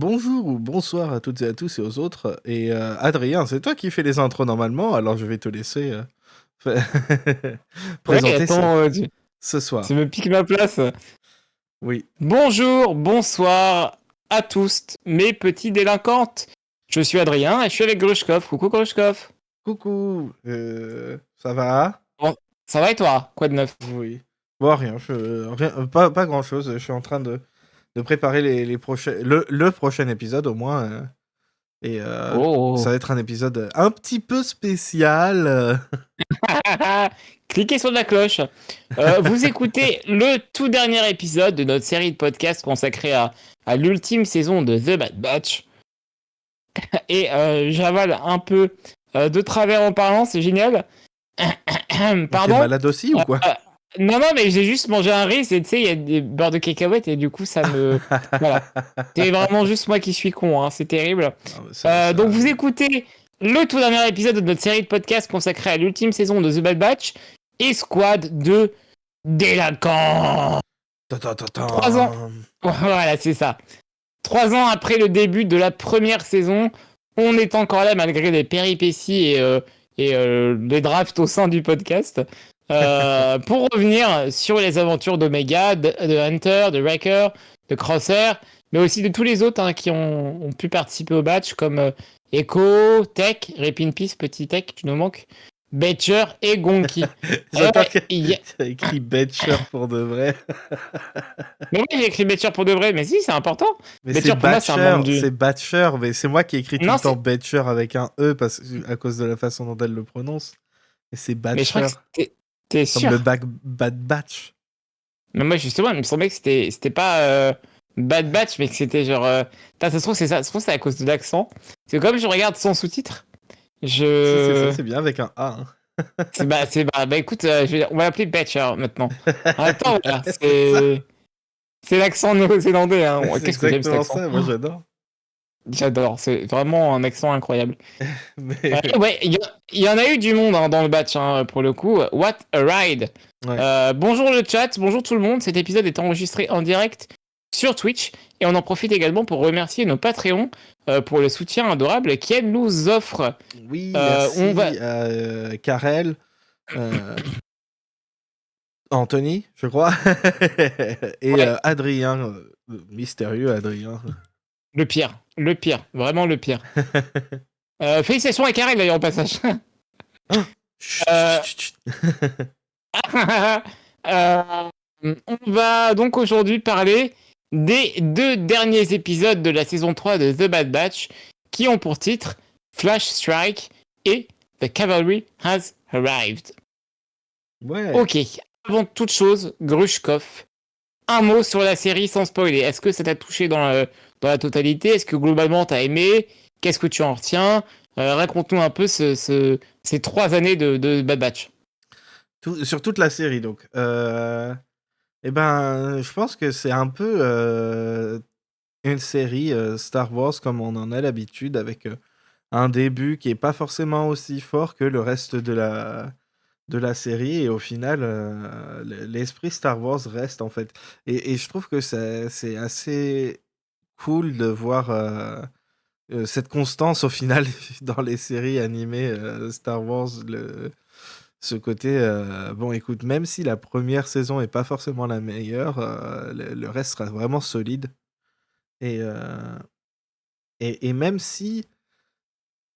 Bonjour ou bonsoir à toutes et à tous et aux autres. Et Adrien, c'est toi qui fais les intros normalement, alors je vais te laisser Ouais, présenter ça attends, ce tu soir. me piques ma place. Oui. Bonjour, bonsoir à tous, mes petits délinquantes. Je suis Adrien et je suis avec Grushkov. Coucou Grushkov. Coucou, ça va? Bon, ça va et toi? Quoi de neuf? Oui. Bon, rien, pas grand-chose. Je suis en train de préparer les prochains, le prochain épisode au moins. Et ça Oh. va être un épisode un petit peu spécial. Cliquez sur la cloche. Vous écoutez le tout dernier épisode de notre série de podcasts consacrée à l'ultime saison de The Bad Batch. Et j'avale un peu de travers en parlant, c'est génial. T'es Pardon? malade aussi ou quoi? Euh, non, non, mais j'ai juste mangé un riz, et tu sais, il y a des beurres de cacahuètes, et du coup, ça me... Voilà. C'est vraiment juste moi qui suis con, hein, c'est terrible. Non, mais ça Donc, vous arrive. écoutez le tout dernier épisode de notre série de podcasts consacrée à l'ultime saison de The Bad Batch et Squad de délinquants. 3 ans. Voilà, c'est ça. 3 ans après le début de la première saison, on est encore là malgré les péripéties et les drafts au sein du podcast. Pour revenir sur les aventures d'Omega, de Hunter, de Wrecker, de Crosshair, mais aussi de tous les autres hein, qui ont pu participer au batch, comme Echo, Tech, Rip in Peace, Petit Tech, tu nous manques, Betcher et Gonki. J'attends que Y a... t'as écrit Betcher pour de vrai. Mais oui, j'ai écrit Betcher pour de vrai, mais si, c'est important. Mais c'est Betcher, pour moi, c'est un membre du... C'est Batcher, mais c'est moi qui écris tout Non, le temps c'est... Betcher avec un E à cause de la façon dont elle le prononce. Et c'est Mais je crois Batcher, que t'es comme le sûr. Bad Batch. Mais moi, justement, il me semblait que c'était pas Bad Batch, mais que c'était genre. Putain, ça se trouve, c'est ça. Ça se trouve, c'est à cause de l'accent. C'est comme je regarde sans sous-titres. Si, c'est ça, Je. c'est bien avec un A. Hein. Bah, écoute, on va l'appeler Batcher maintenant. Attends, voilà, C'est ça. c'est l'accent néo-zélandais. Hein. C'est Qu'est-ce que j'aime cet exactement accent? ça, moi j'adore. J'adore, c'est vraiment un accent incroyable. Mais Ouais, il y en a eu du monde hein, dans le batch hein, pour le coup. What a ride! ouais. Bonjour le chat, bonjour tout le monde. Cet épisode est enregistré en direct sur Twitch et on en profite également pour remercier nos Patreons pour le soutien adorable qu'elles nous offrent. Oui, On va... merci à Karel, Anthony, je crois, et Ouais, Adrien, mystérieux Adrien. le pire, vraiment le pire. Félicitations à Karel d'ailleurs au passage. Chut, Euh, chut, chut. Euh, on va donc aujourd'hui parler des 2 derniers épisodes de la saison 3 de The Bad Batch qui ont pour titre Flash Strike et The Cavalry Has Arrived. Ouais. Ok, avant toute chose, Grushkov, un mot sur la série sans spoiler. Est-ce que ça t'a touché dans la totalité? Est-ce que globalement t'as aimé? Qu'est-ce que tu en retiens? Raconte-nous un peu ces 3 années de Bad Batch. Sur toute la série, donc. Eh ben, je pense que c'est un peu une série Star Wars comme on en a l'habitude, avec un début qui est pas forcément aussi fort que le reste de la série, et au final, l'esprit Star Wars reste en fait. Et je trouve que c'est assez cool de voir cette constance au final dans les séries animées Star Wars. Ce côté, bon, écoute, même si la première saison est pas forcément la meilleure, le reste sera vraiment solide. Et, euh, et même si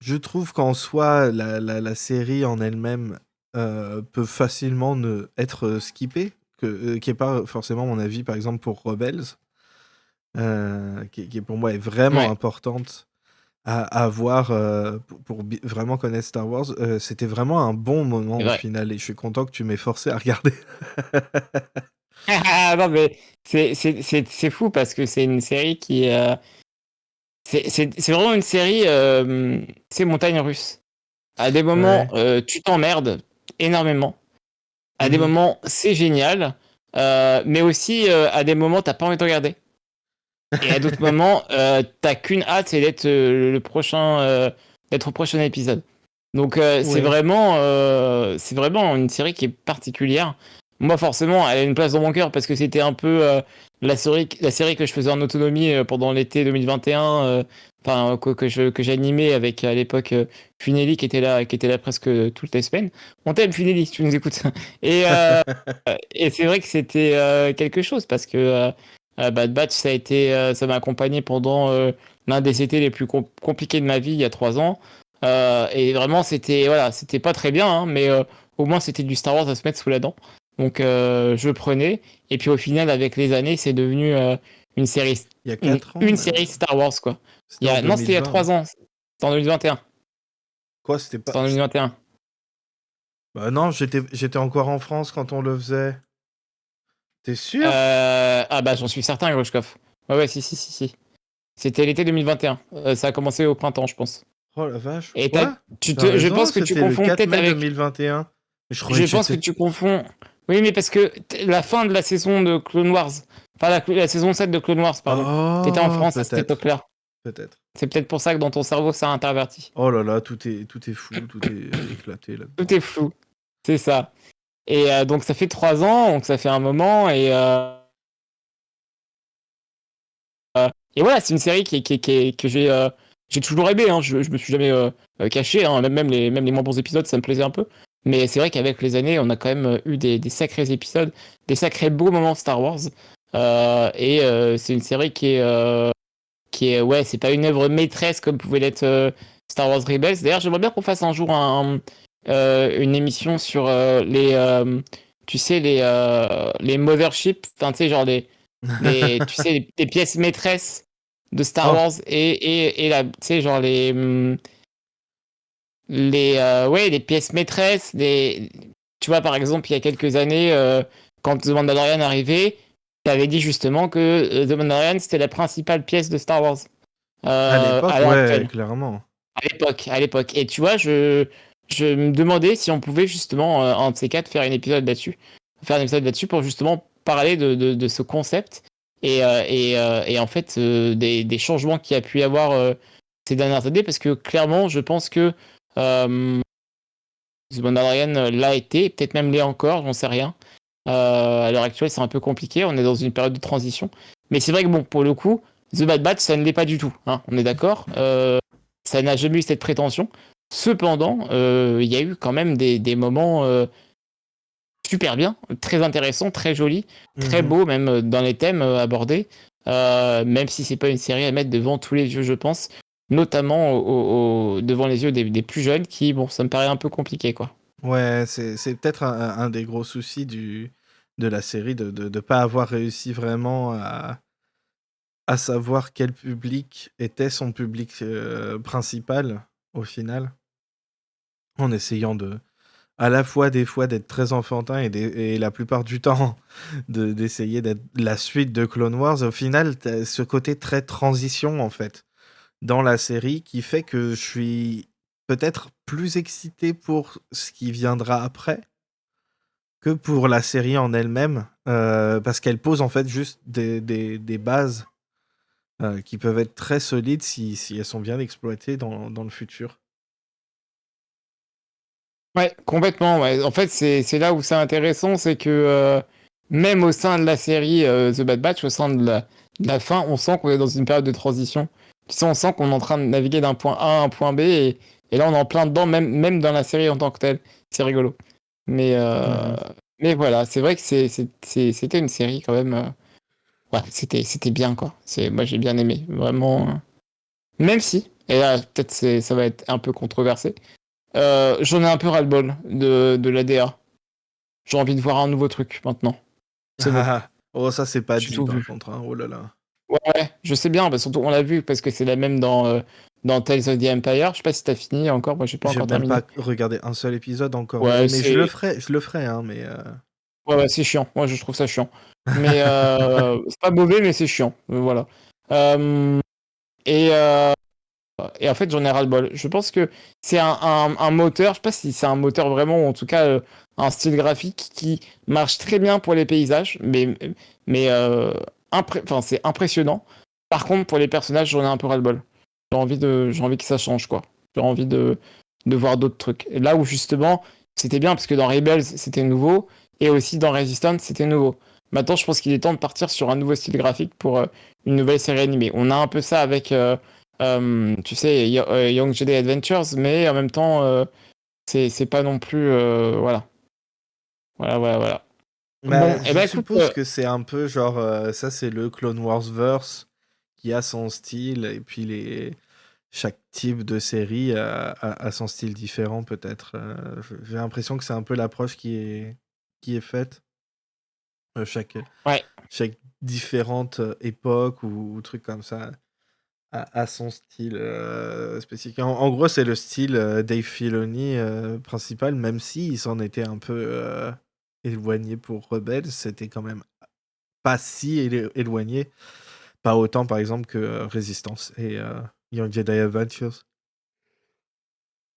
je trouve qu'en soi, la série en elle-même peut facilement être skippée, qui est pas forcément mon avis, par exemple, pour Rebels, qui pour moi est vraiment Ouais. importante à voir pour vraiment connaître Star Wars. C'était vraiment un bon moment C'est au vrai. final, et je suis content que tu m'aies forcé à regarder. Ah non, mais c'est fou parce que c'est une série qui. C'est vraiment une série. C'est montagne russe. À des moments, Ouais. tu t'emmerdes énormément. À des Mhm. moments, c'est génial. Mais aussi, à des moments, t'as pas envie de regarder. Et à d'autres moments, t'as qu'une hâte, c'est d'être le prochain. D'être au prochain épisode. Donc, Ouais. c'est vraiment une série qui est particulière. moi forcément, elle a une place dans mon cœur parce que c'était un peu la série que je faisais en autonomie pendant l'été 2021, enfin que j'animais avec à l'époque Funeli qui était là presque toutes les semaines. On t'aime Funeli, si tu nous écoutes. Et, euh, et c'est vrai que c'était quelque chose parce que Bad Batch ça m'a accompagné pendant l'un des étés les plus compliqués de ma vie il y a 3 ans. Et vraiment c'était pas très bien, hein, mais au moins c'était du Star Wars à se mettre sous la dent. Donc je prenais. Et puis au final, avec les années, c'est devenu une série, Il y a 4 ans, une même. série Star Wars, quoi. C'était en Non, c'était il y a 2020. 3 ans. C'était en 2021. Quoi, c'était pas... C'était en 2021. Bah non, j'étais encore en France quand on le faisait. T'es sûr? Ah bah j'en suis certain, Grushkov. Ouais, si. C'était l'été 2021. Ça a commencé au printemps, je pense. Oh la vache. Et Quoi? T'as je raison, pense que tu c'était le confonds 4 peut-être mai avec. 2021. Je croyais Je que pense que j'étais... tu confonds. Oui, mais parce que la fin de la saison de Clone Wars, enfin la saison 7 de Clone Wars, pardon. T'étais en Oh, France à cette peut-être. époque-là. Peut-être. C'est peut-être pour ça que dans ton cerveau, ça a interverti. Oh là là, tout est fou, tout est éclaté Tout là-dedans. est flou. C'est ça. Et donc ça fait 3 ans, donc ça fait un moment. Et voilà, c'est une série que j'ai toujours aimé. Hein. Je me suis jamais caché. Hein. Même les moins bons épisodes, ça me plaisait un peu. Mais c'est vrai qu'avec les années, on a quand même eu des sacrés épisodes, des sacrés beaux moments Star Wars. C'est une série ouais, c'est pas une œuvre maîtresse comme pouvait l'être Star Wars Rebels. D'ailleurs, j'aimerais bien qu'on fasse un jour une émission sur tu sais, les motherships, enfin, tu sais, genre tu sais, les pièces maîtresses de Star Oh, Wars tu sais, genre ouais, les pièces maîtresses, tu vois, par exemple, il y a quelques années, quand The Mandalorian arrivait, t'avais dit justement que The Mandalorian, c'était la principale pièce de Star Wars à l'époque, à l'heure ouais, actuelle. clairement. À l'époque. Et tu vois, je me demandais si on pouvait justement, un de ces quatre, faire un épisode là-dessus pour justement parler de ce concept et en fait des changements qu'il y a pu y avoir ces dernières années, parce que clairement, je pense que The Mandalorian l'a été, peut-être même l'est encore, j'en sais rien. À l'heure actuelle, c'est un peu compliqué, on est dans une période de transition. Mais c'est vrai que bon, pour le coup, The Bad Batch, ça ne l'est pas du tout, hein, on est d'accord. Ça n'a jamais eu cette prétention. Cependant, il y a eu quand même des moments super bien, très intéressants, très jolis, très Mhm. beaux même dans les thèmes abordés. Même si c'est pas une série à mettre devant tous les yeux, je pense, notamment devant les yeux des plus jeunes, qui bon, ça me paraît un peu compliqué, quoi. Ouais, c'est peut-être un des gros soucis de la série de pas avoir réussi vraiment à savoir quel public était son public principal au final, en essayant à la fois des fois d'être très enfantin et la plupart du temps d'essayer d'être la suite de Clone Wars. Au final, t'as ce côté très transition en fait dans la série qui fait que je suis peut-être plus excité pour ce qui viendra après que pour la série en elle-même, parce qu'elle pose en fait juste des bases qui peuvent être très solides si elles sont bien exploitées dans le futur. Ouais, complètement. Ouais. En fait, c'est là où c'est intéressant, c'est que même au sein de la série The Bad Batch, au sein de la fin, on sent qu'on est dans une période de transition. Tu sais, on sent qu'on est en train de naviguer d'un point A à un point B, et là, on est en plein dedans, même dans la série en tant que telle. C'est rigolo. Mais, euh, Mhm. mais voilà, c'est vrai que c'était une série quand même. Ouais, c'était bien, quoi. Moi, j'ai bien aimé, vraiment. Même si, et là, peut-être ça va être un peu controversé. J'en ai un peu ras-le-bol de l'ADA. J'ai envie de voir un nouveau truc maintenant. C'est bon, Ah, oh, ça c'est pas j'ai dit tout par vu. contre, hein. Oh là là. Ouais, je sais bien, bah, surtout on l'a vu parce que c'est la même dans Tales of the Empire. Je sais pas si t'as fini encore, moi j'ai pas J'ai encore même terminé. pas regardé un seul épisode encore, Ouais, mais je le ferai, hein, mais ouais, c'est chiant. Moi je trouve ça chiant. Mais c'est pas mauvais, mais c'est chiant. Voilà. Euh, et, euh, et en fait, j'en ai ras-le-bol. Je pense que c'est un moteur, je sais pas si c'est un moteur vraiment, ou en tout cas un style graphique qui marche très bien pour les paysages, mais enfin, c'est impressionnant. Par contre, pour les personnages, j'en ai un peu ras-le-bol. J'ai envie que ça change, quoi. J'ai envie de voir d'autres trucs. Et là où justement, c'était bien, parce que dans Rebels, c'était nouveau. Et aussi dans Resistance, c'était nouveau. Maintenant, je pense qu'il est temps de partir sur un nouveau style graphique pour une nouvelle série animée. On a un peu ça avec, tu sais, Young Jedi Adventures, mais en même temps, c'est pas non plus, voilà. Voilà. Bon, Bah, et je ben écoute, suppose que c'est un peu genre, ça c'est le Clone Wars verse qui a son style, et puis chaque type de série a son style différent peut-être. J'ai l'impression que c'est un peu l'approche qui est faite. Chaque, ouais, chaque différente époque ou truc comme ça a son style spécifique. En gros, c'est le style Dave Filoni principal, même s'il s'en était un peu éloigné pour Rebels, c'était quand même pas si éloigné. Pas autant, par exemple, que Resistance et Young Jedi Adventures.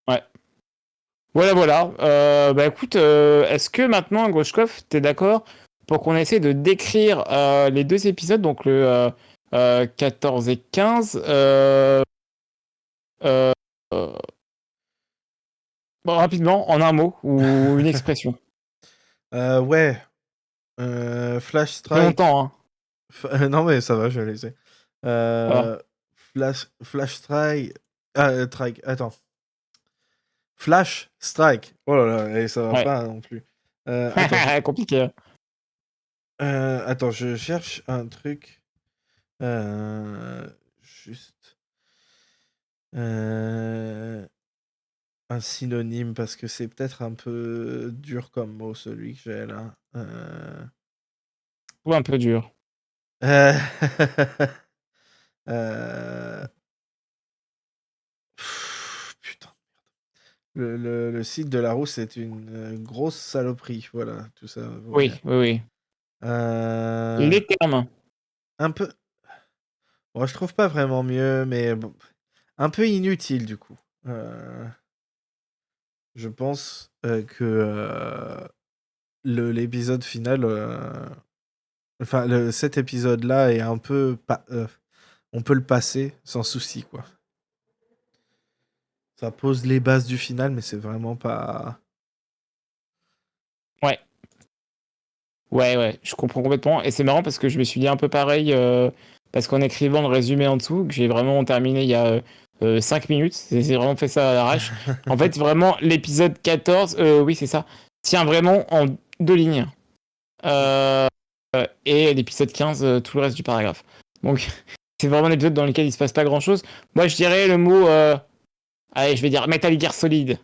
ouais. Voilà. Bah écoute, est-ce que maintenant, Groshkov, t'es d'accord pour qu'on essaie de décrire les deux épisodes, donc le 14 et 15, euh, euh, bon, rapidement, en un mot ou une expression. Ouais, Flash Pas Strike. longtemps, hein. Non, mais ça va, je les ai. Ça va. Flash Strike. Strike, attends. Flash Strike. Oh là là, et ça va Ouais. pas non plus. Attends, Compliqué, hein. attends, je cherche un truc. Juste. euh, un synonyme, parce que c'est peut-être un peu dur comme mot, celui que j'ai là. Ou un peu dur. Euh, euh, Putain. Le site de Larousse, c'est une grosse saloperie. Voilà, tout ça vaut rien. Oui. Euh, Les termes. un peu. Bon, je trouve pas vraiment mieux, mais bon, un peu inutile du coup. Euh, je pense que l'épisode final, enfin cet épisode-là est un peu, on peut le passer sans souci quoi. Ça pose les bases du final, mais c'est vraiment pas. Ouais. Ouais, je comprends complètement. Et c'est marrant parce que je me suis dit un peu pareil, parce qu'en écrivant le résumé en dessous, que j'ai vraiment terminé il y a 5 minutes, j'ai vraiment fait ça à l'arrache. En fait, vraiment, l'épisode 14, oui, c'est ça, tient vraiment en deux lignes. Euh, et l'épisode 15, tout le reste du paragraphe. Donc, c'est vraiment un épisode dans lequel il se passe pas grand-chose. Moi, je dirais le mot, allez, je vais dire Metal Gear Solid.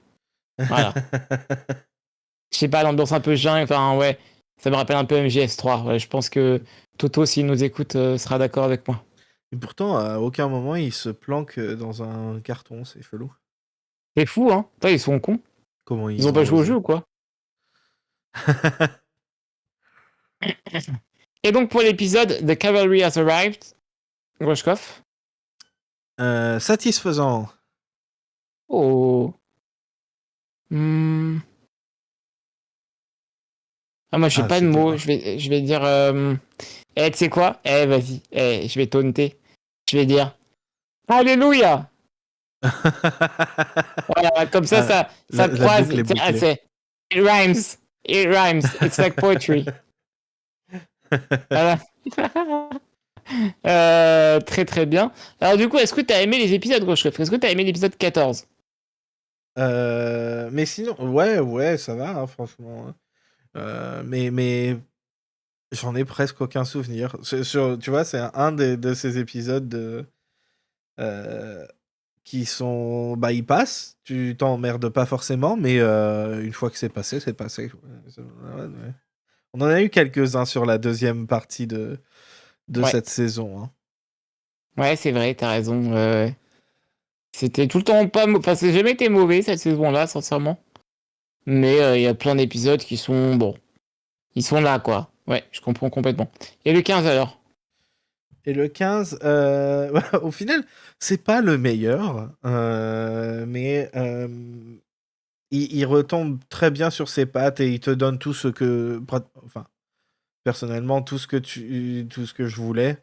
Voilà. Je sais pas, l'ambiance un peu jungle, enfin ouais, ça me rappelle un peu MGS3. Ouais, je pense que Toto, s'il nous écoute, sera d'accord avec moi. Et pourtant, à aucun moment il se planque dans un carton, c'est chelou. C'est fou, hein. Putain, ils sont cons. Comment Ils ils ont ont pas joué au osé. jeu ou quoi? Et donc pour l'épisode The Cavalry has arrived, Groshkov. Satisfaisant. Oh. Hmm. Ah, moi, j'ai Ah, pas de c'était mots. quoi? Je vais dire. Eh, tu sais quoi? Eh, vas-y. Eh, je vais taunter. Je vais dire. Alléluia! Voilà, comme ça, Ah, ça la croise. boucle est Ah, bouclée. c'est. It rhymes. It rhymes. It's like poetry. Voilà. Très bien. Alors du coup, est-ce que t'as aimé les épisodes, Groshkov? Est-ce que t'as aimé l'épisode 14? Mais sinon, ouais, ça va, hein, franchement. Hein. Mais j'en ai presque aucun souvenir. Tu vois, c'est un de ces épisodes euh, qui sont. Bah, ils passent, tu t'emmerdes pas forcément, mais une fois que c'est passé, c'est passé. Ouais. On en a eu quelques-uns sur la deuxième partie de Ouais. cette saison. Hein. Ouais, c'est vrai, t'as raison. C'était tout le temps pas. Enfin, c'est jamais été mauvais cette saison-là, sincèrement. Mais il y a plein d'épisodes qui sont. Bon. Ils sont là, quoi. Ouais, je comprends complètement. Et le 15 alors? Et le 15, au final, c'est pas le meilleur, mais il retombe très bien sur ses pattes et il te donne tout ce que, enfin, personnellement, tout ce que je voulais.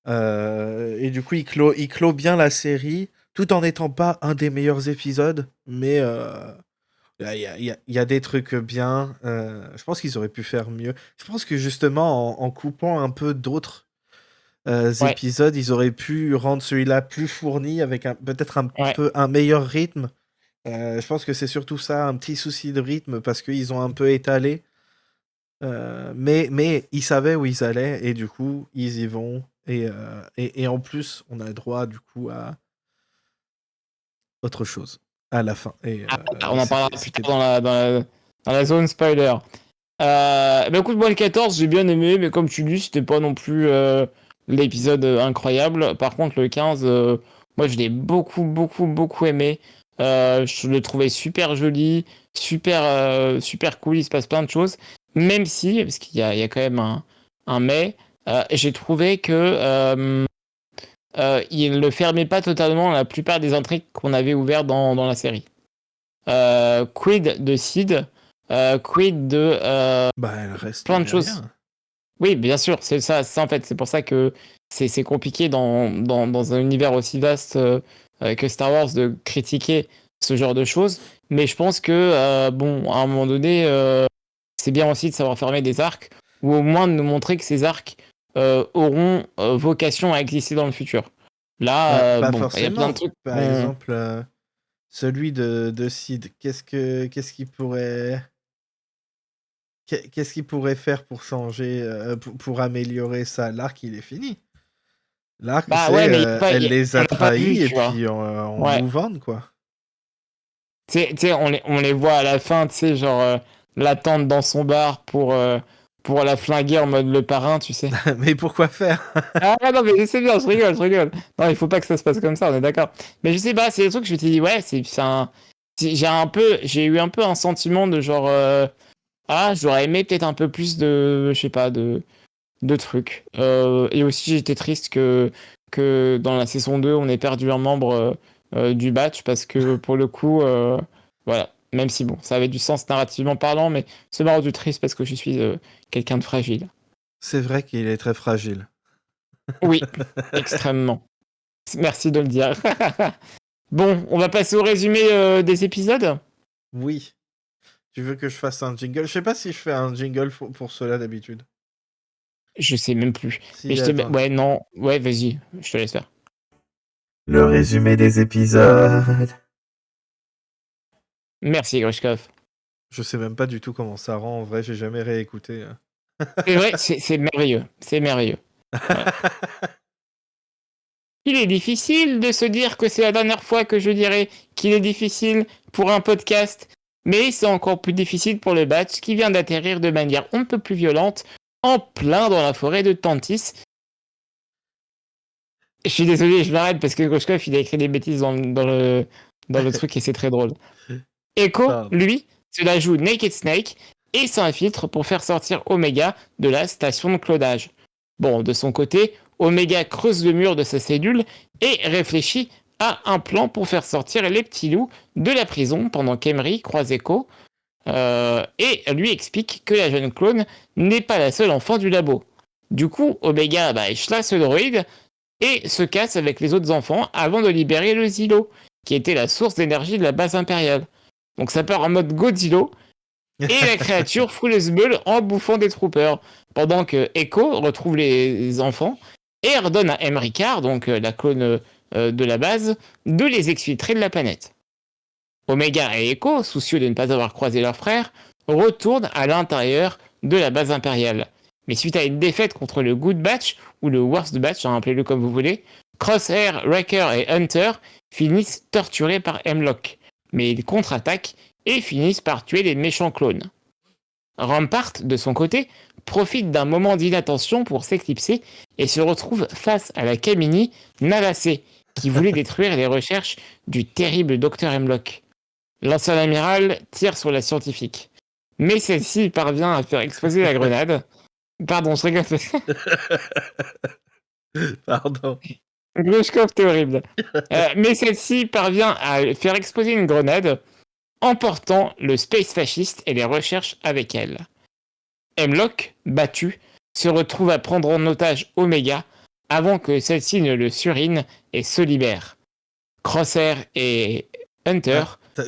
Et du coup, il clôt bien la série, tout en n'étant pas un des meilleurs épisodes, mais Il y a des trucs bien. Je pense qu'ils auraient pu faire mieux. Je pense que justement, en coupant un peu d'autres Ouais, épisodes, ils auraient pu rendre celui-là plus fourni avec peut-être un ouais. peu un meilleur rythme. Je pense que c'est surtout ça, un petit souci de rythme parce qu'ils ont un peu étalé. Mais ils savaient où ils allaient et du coup, ils y vont. Et en plus, on a le droit du coup à autre chose à la fin. Et On en parlera plus c'était tard bien. dans la zone spoiler. Bah écoute, moi le 14, j'ai bien aimé, mais comme tu dis, c'était pas non plus l'épisode incroyable. Par contre, le 15, moi je l'ai beaucoup aimé. Je le trouvais super joli, super cool, il se passe plein de choses. Même si, parce qu'il y a quand même un mais, j'ai trouvé que il ne fermait pas totalement la plupart des intrigues qu'on avait ouvertes dans la série. Quid de Sid, quid de Bah, elle reste plein de choses. derrière. Oui, bien sûr, c'est ça, en fait. C'est pour ça que c'est compliqué dans un univers aussi vaste que Star Wars de critiquer ce genre de choses. Mais je pense que, bon, à un moment donné, c'est bien aussi de savoir fermer des arcs, ou au moins de nous montrer que ces arcs auront vocation à exister dans le futur. Bah, Là, pas bon, il y a plein de forcément. trucs. Par exemple, celui de Sid, qu'est-ce qu'il pourrait. Qu'est-ce qu'il pourrait faire pour changer, pour améliorer ça? L'arc, il est fini. L'arc, Bah c'est ouais, mais elle les on a l'a pas vu, trahis et tu vois. puis on Ouais. move on, quoi. Tu sais, on les voit à la fin, tu sais, genre l'attendre dans son bar pour la flinguer en mode le parrain, tu sais. Mais pourquoi faire? Ah non, mais je sais bien, je rigole, je rigole. Non, il faut pas que ça se passe comme ça, on est d'accord. Mais je sais pas, c'est des trucs que je me suis dit, ouais, j'ai eu un peu un sentiment de genre, ah, j'aurais aimé peut-être un peu plus de, je sais pas, de trucs. Et aussi, j'étais triste que dans la saison 2, on ait perdu un membre du batch parce que pour le coup, voilà. Même si bon, ça avait du sens narrativement parlant, mais ça m'a rendu triste parce que je suis quelqu'un de fragile. C'est vrai qu'il est très fragile. Oui, extrêmement. Merci de le dire. Bon, on va passer au résumé des épisodes. Oui. Tu veux que je fasse un jingle? Je sais pas si je fais un jingle pour cela d'habitude. Je sais même plus. Mais Si, attends. ouais, non, ouais, vas-y, je te laisse faire. Le résumé des épisodes. Merci, Grushkov. Je sais même pas du tout comment ça rend. En vrai, j'ai jamais réécouté. C'est vrai, c'est merveilleux. C'est merveilleux. Voilà. Il est difficile de se dire que c'est la dernière fois que je dirai qu'il est difficile pour un podcast, mais c'est encore plus difficile pour le batch qui vient d'atterrir de manière un peu plus violente en plein dans la forêt de Tantis. Je suis désolé, je m'arrête parce que Grushkov il a écrit des bêtises dans le truc et c'est très drôle. Echo, Pardon. lui, se la joue Naked Snake et s'infiltre pour faire sortir Omega de la station de clonage. Bon, de son côté, Omega creuse le mur de sa cellule et réfléchit à un plan pour faire sortir les petits loups de la prison pendant qu'Emery croise Echo et lui explique que la jeune clone n'est pas la seule enfant du labo. Du coup, Omega échlasse le droïde et se casse avec les autres enfants avant de libérer le Zilo, qui était la source d'énergie de la base impériale. Donc ça part en mode Godzilla et la créature fout les sbeules en bouffant des troopers, pendant que Echo retrouve les enfants et ordonne à M. Ricard, donc la clone de la base, de les exfiltrer de la planète. Omega et Echo, soucieux de ne pas avoir croisé leur frère, retournent à l'intérieur de la base impériale. Mais suite à une défaite contre le Good Batch, ou le Worst Batch, appelez-le comme vous voulez, Crosshair, Wrecker et Hunter finissent torturés par Hemlock. Mais ils contre-attaquent et finissent par tuer les méchants clones. Rampart, de son côté, profite d'un moment d'inattention pour s'éclipser et se retrouve face à la Kamini Navasé, qui voulait détruire les recherches du terrible Dr Hemlock. L'ancien amiral tire sur la scientifique, mais celle-ci parvient à faire exploser la grenade. Pardon, je rigole. Pardon. Grushkov, t'es horrible. Mais celle-ci parvient à faire exploser une grenade, emportant le space fasciste et les recherches avec elle. Hemlock, battu, se retrouve à prendre en otage Omega avant que celle-ci ne le surine et se libère. Crosshair et Hunter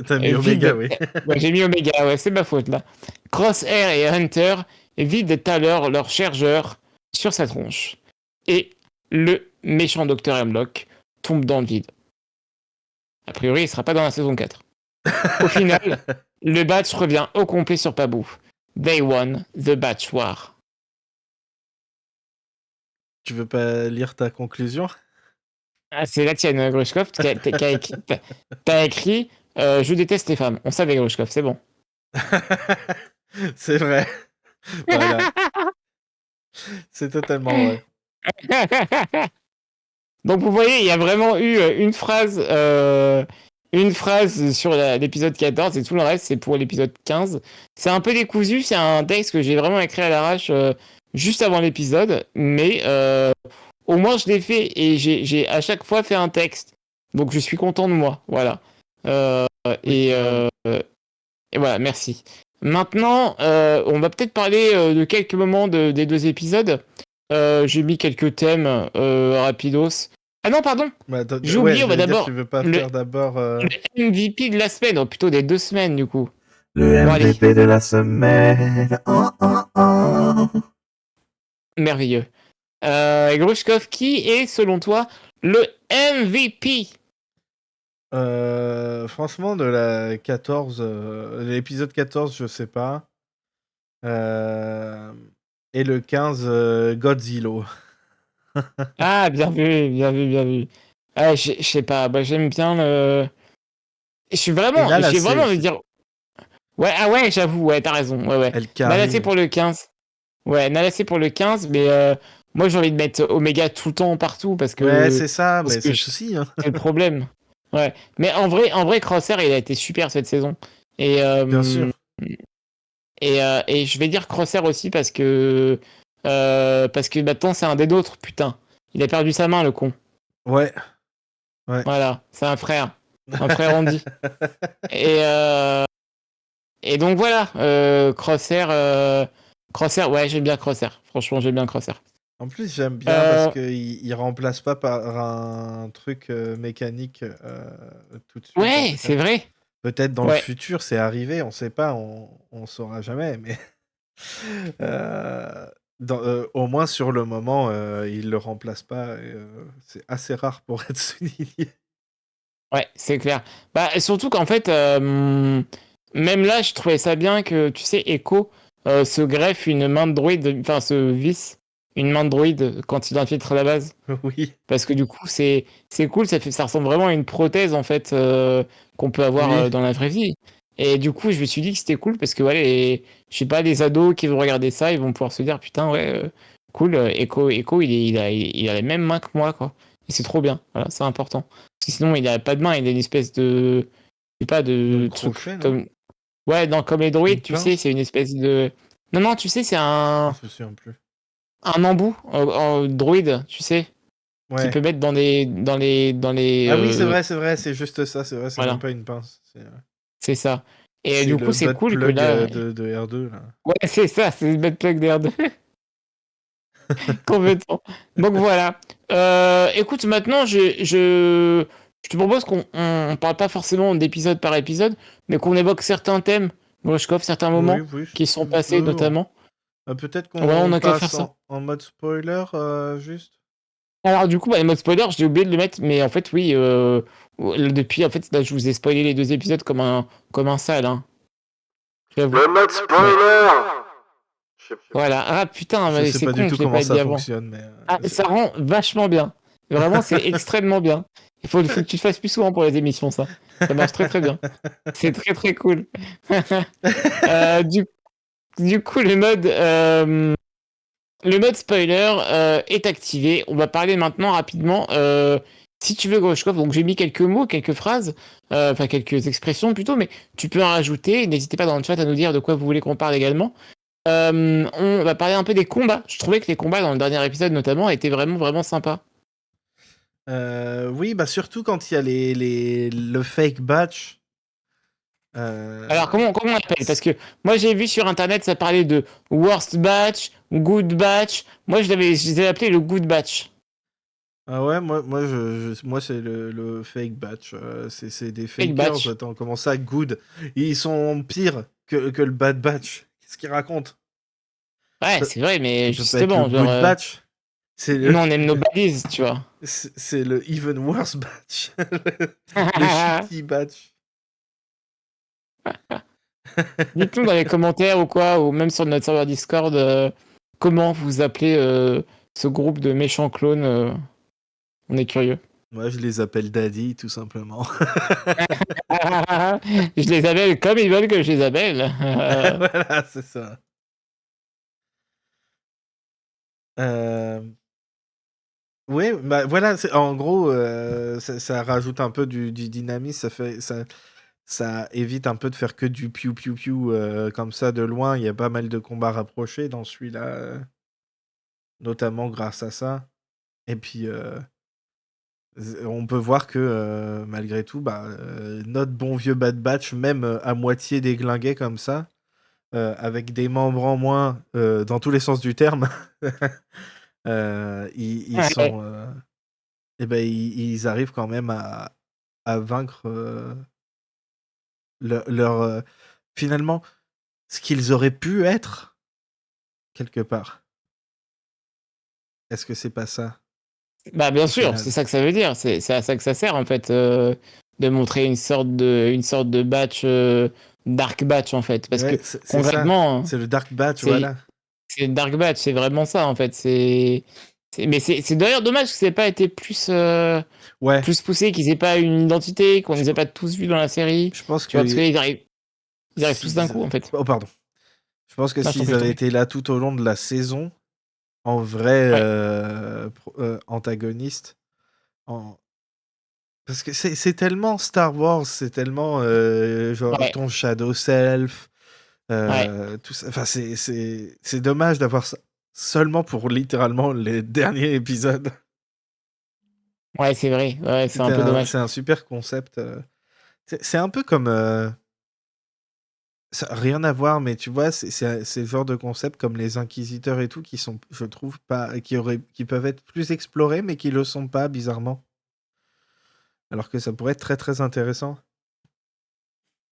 T'as mis Omega, oui. Ouais, j'ai mis Omega, ouais, c'est ma faute là. Crosshair et Hunter vident Tyler, leur chargeur, sur sa tronche. Et le méchant Dr. Hemlock tombe dans le vide. A priori, il sera pas dans la saison 4. Au final, le batch revient au complet sur Pabu. They won the batch war. Tu veux pas lire ta conclusion? Ah, c'est la tienne, Grushkov. T'as écrit je déteste les femmes. On savait, Grushkov, c'est bon. C'est vrai. Voilà. C'est totalement vrai. Donc vous voyez, il y a vraiment eu une phrase sur l'épisode 14 et tout le reste c'est pour l'épisode 15. C'est un peu décousu, c'est un texte que j'ai vraiment écrit à l'arrache juste avant l'épisode, mais au moins je l'ai fait et j'ai à chaque fois fait un texte. Donc je suis content de moi, voilà. Et voilà, merci. Maintenant, on va peut-être parler de quelques moments des 2 épisodes. J'ai mis quelques thèmes rapidos. Ah non, pardon. J'ai oublié, on va d'abord. Tu veux pas faire d'abord le MVP de la semaine, ou plutôt des 2 semaines du coup. Le MVP de la semaine. Merveilleux. Grushkov, qui est selon toi le MVP? Franchement, de la 14, l'épisode 14, je sais pas. Et le 15, Godzilla. Ah, bien vu, bien vu, bien vu. Ah, je sais pas, bah, j'aime bien le. J'ai vraiment envie de dire. Ouais, ah ouais, j'avoue, ouais, t'as raison. Ouais. Nalassé pour le 15. Ouais, Nalassé pour le 15, mais moi j'ai envie de mettre Omega tout le temps partout parce que. Ouais, c'est ça, mais c'est le souci. Hein. C'est le problème. Ouais, mais en vrai, Crosshair il a été super cette saison. Et, bien sûr. Et je vais dire Crosshair aussi parce que maintenant c'est un des nôtres, putain. Il a perdu sa main, le con. Ouais. Voilà, c'est un frère Andy. Et donc voilà, Crosshair, ouais, j'aime bien Crosshair. Franchement, j'aime bien Crosshair. En plus, j'aime bien parce qu'il remplace pas par un truc mécanique tout de suite. Ouais, c'est vrai. Peut-être dans le futur, c'est arrivé, on sait pas, on saura jamais, mais au moins sur le moment, il le remplace pas. C'est assez rare pour être souligné. Ouais, c'est clair. Bah, surtout qu'en fait, même là, je trouvais ça bien que, tu sais, Echo se greffe une main de droïde, enfin, se visse une main de droïde quand il infiltre la base. Oui. Parce que du coup, c'est cool, ça ressemble vraiment à une prothèse, en fait, qu'on peut avoir dans la vraie vie. Et du coup, je me suis dit que c'était cool parce que, voilà, je sais pas, les ados qui vont regarder ça, ils vont pouvoir se dire, putain, ouais, cool, Echo, il a les mêmes mains que moi, quoi. Et c'est trop bien, voilà, c'est important. Parce que sinon, il a pas de main, il a une espèce de. Je sais pas, de truc crochet, comme. Ouais, comme les droïdes, tu sais, c'est une espèce de. Non, tu sais, c'est un. Je me souviens plus. Un embout en droïde, tu sais. Ouais. Qui peut mettre dans les. Ah oui, c'est vrai, c'est juste ça, c'est vrai, c'est même pas une pince. C'est ça. Et du coup, c'est cool que là. De R2, là. Ouais, c'est ça, c'est le butt plug de R2. Complètement. Donc voilà. Écoute, maintenant, je te propose qu'on parle pas forcément d'épisode par épisode, mais qu'on évoque certains thèmes, Grushkov, certains moments qui sont passés notamment. Peut-être qu'on passe en mode spoiler, juste. Alors du coup, les modes spoiler, j'ai oublié de le mettre, mais en fait, oui, depuis, en fait, là, je vous ai spoilé les 2 épisodes comme un sale. Hein. Le mode spoiler. Voilà. Ah putain, je sais c'est pas con, du tout je l'ai comment pas ça dit avant. fonctionne, mais ça rend vachement bien. Vraiment, c'est extrêmement bien. Il faut que tu le fasses plus souvent pour les émissions, ça. Ça marche très très bien. C'est très très cool. Du coup, le mode spoiler est activé. On va parler maintenant rapidement. Si tu veux, Grushkov, donc j'ai mis quelques mots, quelques phrases, enfin quelques expressions plutôt, mais tu peux en rajouter. N'hésitez pas dans le chat à nous dire de quoi vous voulez qu'on parle également. On va parler un peu des combats. Je trouvais que les combats dans le dernier épisode notamment étaient vraiment vraiment sympas. Oui, bah surtout quand il y a le fake batch. Alors comment on l'appelle? Parce que moi j'ai vu sur internet ça parlait de worst batch, good batch. Moi je les ai appelés le good batch. Ah ouais, moi c'est le fake batch. C'est des Fake fakers. batch. Attends, comment ça, good? Ils sont pires que le bad batch. Qu'est-ce qu'ils racontent? Ouais, Ça, c'est vrai, ça mais peut pas être le justement, genre, good batch. C'est le, nous on aime nos balises, tu vois. c'est le even worse batch. Le shitty batch. Dites-nous dans les commentaires ou quoi, ou même sur notre serveur Discord, comment vous appelez ce groupe de méchants clones. On est curieux. Moi, je les appelle Daddy, tout simplement. Je les appelle comme ils veulent que je les appelle. Voilà, c'est ça. Oui, bah voilà, en gros, ça rajoute un peu du dynamisme, ça évite un peu de faire que du piou piou piou comme ça de loin. Il y a pas mal de combats rapprochés dans celui-là, notamment grâce à ça. Et puis, on peut voir que malgré tout, bah, notre bon vieux Bad Batch, même à moitié déglingué comme ça, avec des membres en moins dans tous les sens du terme, ils Ouais. sont. Et ben, ils arrivent quand même à vaincre leur, finalement, ce qu'ils auraient pu être, quelque part. Est-ce que c'est pas ça, Bah bien au sûr, c'est final? ça que ça veut dire. C'est à ça que ça sert en fait, de montrer une sorte de batch, dark batch en fait. Parce que Ouais, c'est ça. concrètement, C'est le Dark Batch, c'est voilà. c'est une dark batch, c'est vraiment ça en fait. Mais c'est d'ailleurs dommage que ça n'ait pas été Ouais, plus poussé, qu'ils aient pas une identité, qu'on je, les ait pas tous vus dans la série. je pense Tu vois, parce que qu'ils arrivent tous d'un s'ils... coup en fait. Oh, pardon. Je pense que Non, je t'en s'ils prie, je t'en avaient prie. été là tout au long de la saison, en vrai Ouais, antagoniste, en... parce que c'est tellement Star Wars, c'est tellement genre ouais, ton Shadow Self, ouais. tout ça. Enfin, c'est dommage d'avoir ça seulement pour littéralement les derniers épisodes. Ouais, c'est vrai. Ouais, c'est un peu C'est dommage. un super concept. C'est un peu comme ça a rien à voir, mais tu vois, c'est le genre de concept comme les inquisiteurs et tout qui sont, je trouve, pas, qui peuvent être plus explorés, mais qui le sont pas, bizarrement. Alors que ça pourrait être très très intéressant.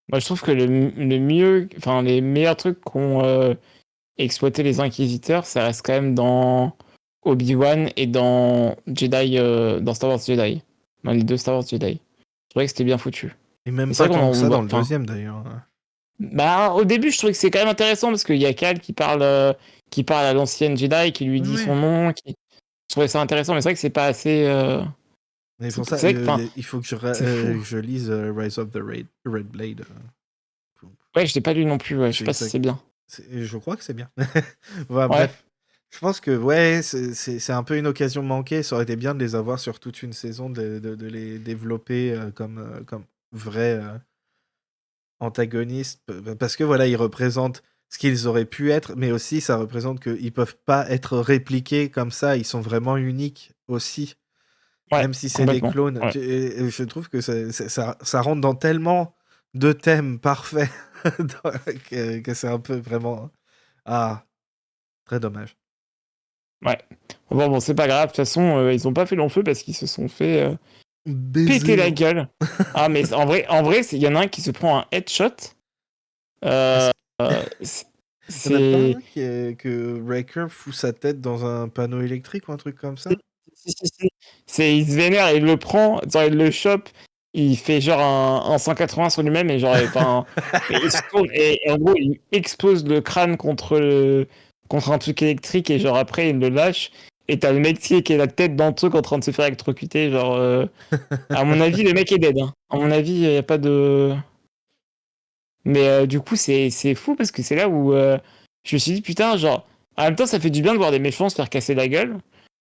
Moi, je trouve que le mieux, enfin, les meilleurs trucs qu'ont exploité les Inquisiteurs, ça reste quand même dans Obi-Wan et dans Star Wars Jedi. Dans les deux Star Wars Jedi. Je trouvais que c'était bien foutu. Et Et même c'est pas vrai qu'on tant que en ça voit. dans le Enfin, deuxième d'ailleurs. bah, au début, je trouvais que c'est quand même intéressant parce qu'il y a Cal qui parle à l'ancienne Jedi, qui lui Oui, dit oui. son nom. Je trouvais ça intéressant, mais c'est vrai que c'est pas assez. Mais pour ça, C'est vrai que, enfin, il faut que c'est fou. je lise Rise of the Red Blade. Ouais, je l'ai pas lu non plus. Ouais, je sais C'est pas si exact. c'est bien. Je crois que c'est bien. Voilà, Ouais. bref. Je pense que ouais, c'est un peu une occasion manquée. Ça aurait été bien de les avoir sur toute une saison, de les développer comme vrais antagonistes. Parce que voilà, ils représentent ce qu'ils auraient pu être, mais aussi ça représente qu'ils peuvent pas être répliqués comme ça. Ils sont vraiment uniques aussi, Ouais, même si c'est des complètement. clones. Ouais. Et je trouve que ça rentre dans tellement de thèmes parfaits que c'est un peu vraiment... Ah, très dommage. Ouais. Bon, c'est pas grave. De toute façon, ils ont pas fait long feu parce qu'ils se sont fait péter Baiser, la hein. gueule. Ah, mais en vrai, il y en a un qui se prend un headshot. Est-ce Euh, qu'il c'est. y en a pas c'est- un que Wrecker fout sa tête dans un panneau électrique ou un truc comme ça? si. Il se vénère, il le prend, genre, il le chope, il fait genre un 180 sur lui-même et genre, enfin, et il se tourne et en gros, il explose le crâne contre un truc électrique et genre après, il le lâche. Et t'as le mec qui est la tête dans le truc en train de se faire électrocuter. Genre, à mon avis, le mec est dead. Hein. À mon avis, il n'y a pas de. Mais du coup, c'est fou parce que c'est là où je me suis dit, putain, genre, en même temps, ça fait du bien de voir des méchants se faire casser la gueule.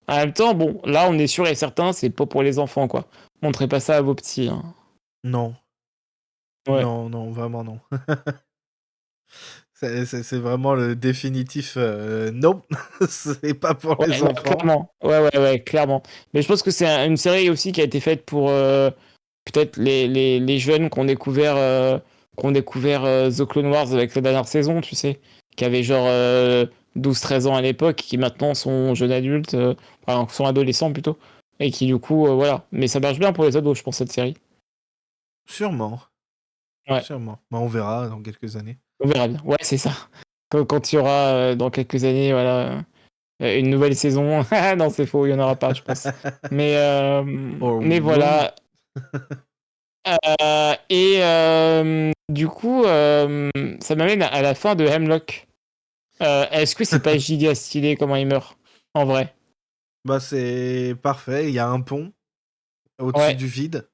En même temps, bon, là, on est sûr et certain, c'est pas pour les enfants, quoi. Montrez pas ça à vos petits. Hein. Non, Ouais. non, non, vraiment non. C'est vraiment le définitif non, c'est pas pour Ouais, les non, enfants. clairement. Ouais, clairement. Mais je pense que c'est une série aussi qui a été faite pour peut-être les jeunes qui ont découvert The Clone Wars avec la dernière saison, tu sais, qui avaient genre 12-13 ans à l'époque, qui maintenant sont jeunes adultes, enfin, sont adolescents plutôt. Et qui, du coup, voilà. Mais ça marche bien pour les ados, je pense, cette série. Sûrement, Ouais, sûrement. Bah, on verra dans quelques années. on verra bien. Ouais, c'est ça. Quand il y aura, dans quelques années, voilà, une nouvelle saison. Non, c'est faux, il n'y en aura pas, je pense. Mais, Oh mais oui. voilà. Et du coup, ça m'amène à la fin de Hemlock. Est-ce que c'est pas giga stylé comment il meurt, en vrai? Bah, c'est parfait. Il y a un pont au-dessus Ouais, du vide.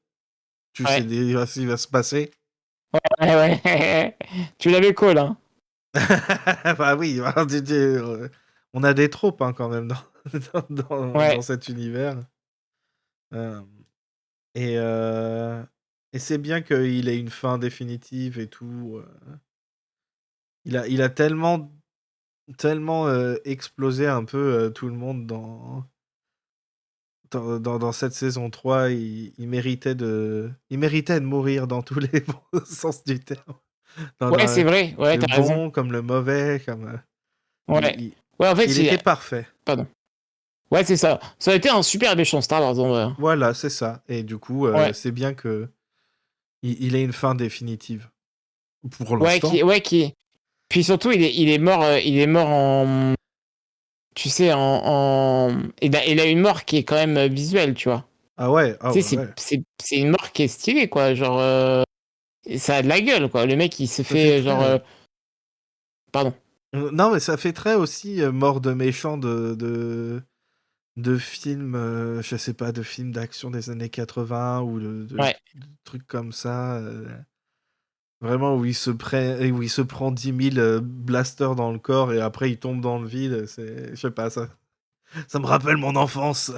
Tu sais ouais, déjà ce qui va se passer. ouais, ouais. Tu l'avais call, hein? Bah oui, on a des tropes hein, quand même dans Ouais, cet univers. Euh, et c'est bien qu'il ait une fin définitive et tout. Il a tellement explosé un peu tout le monde dans cette saison 3. Il méritait de mourir dans tous les bons sens du terme. ouais, c'est vrai. Ouais, Le t'as raison. bon comme le mauvais, comme Ouais, ouais, en fait, il était parfait. pardon. Ouais, c'est ça. Ça a été un super méchant Star Wars, en vrai. Voilà, c'est ça. Et du coup, Ouais, c'est bien que il ait une fin définitive pour ouais, l'instant. qui. Puis surtout, il est mort en, tu sais, il a une mort qui est quand même visuelle, tu vois. Ah ouais, ah Tu ouais, sais, ouais. c'est une mort qui est stylée, quoi. Genre, ça a de la gueule, quoi. Le mec, il se Ça fait fait, genre, très. pardon. Non, mais ça fait très aussi mort de méchant de films, je sais pas, de films d'action des années 80 ou Ouais. de trucs comme ça. Vraiment où où il se prend 10 000 blasters dans le corps et après il tombe dans le vide. Je sais pas, ça me rappelle mon enfance.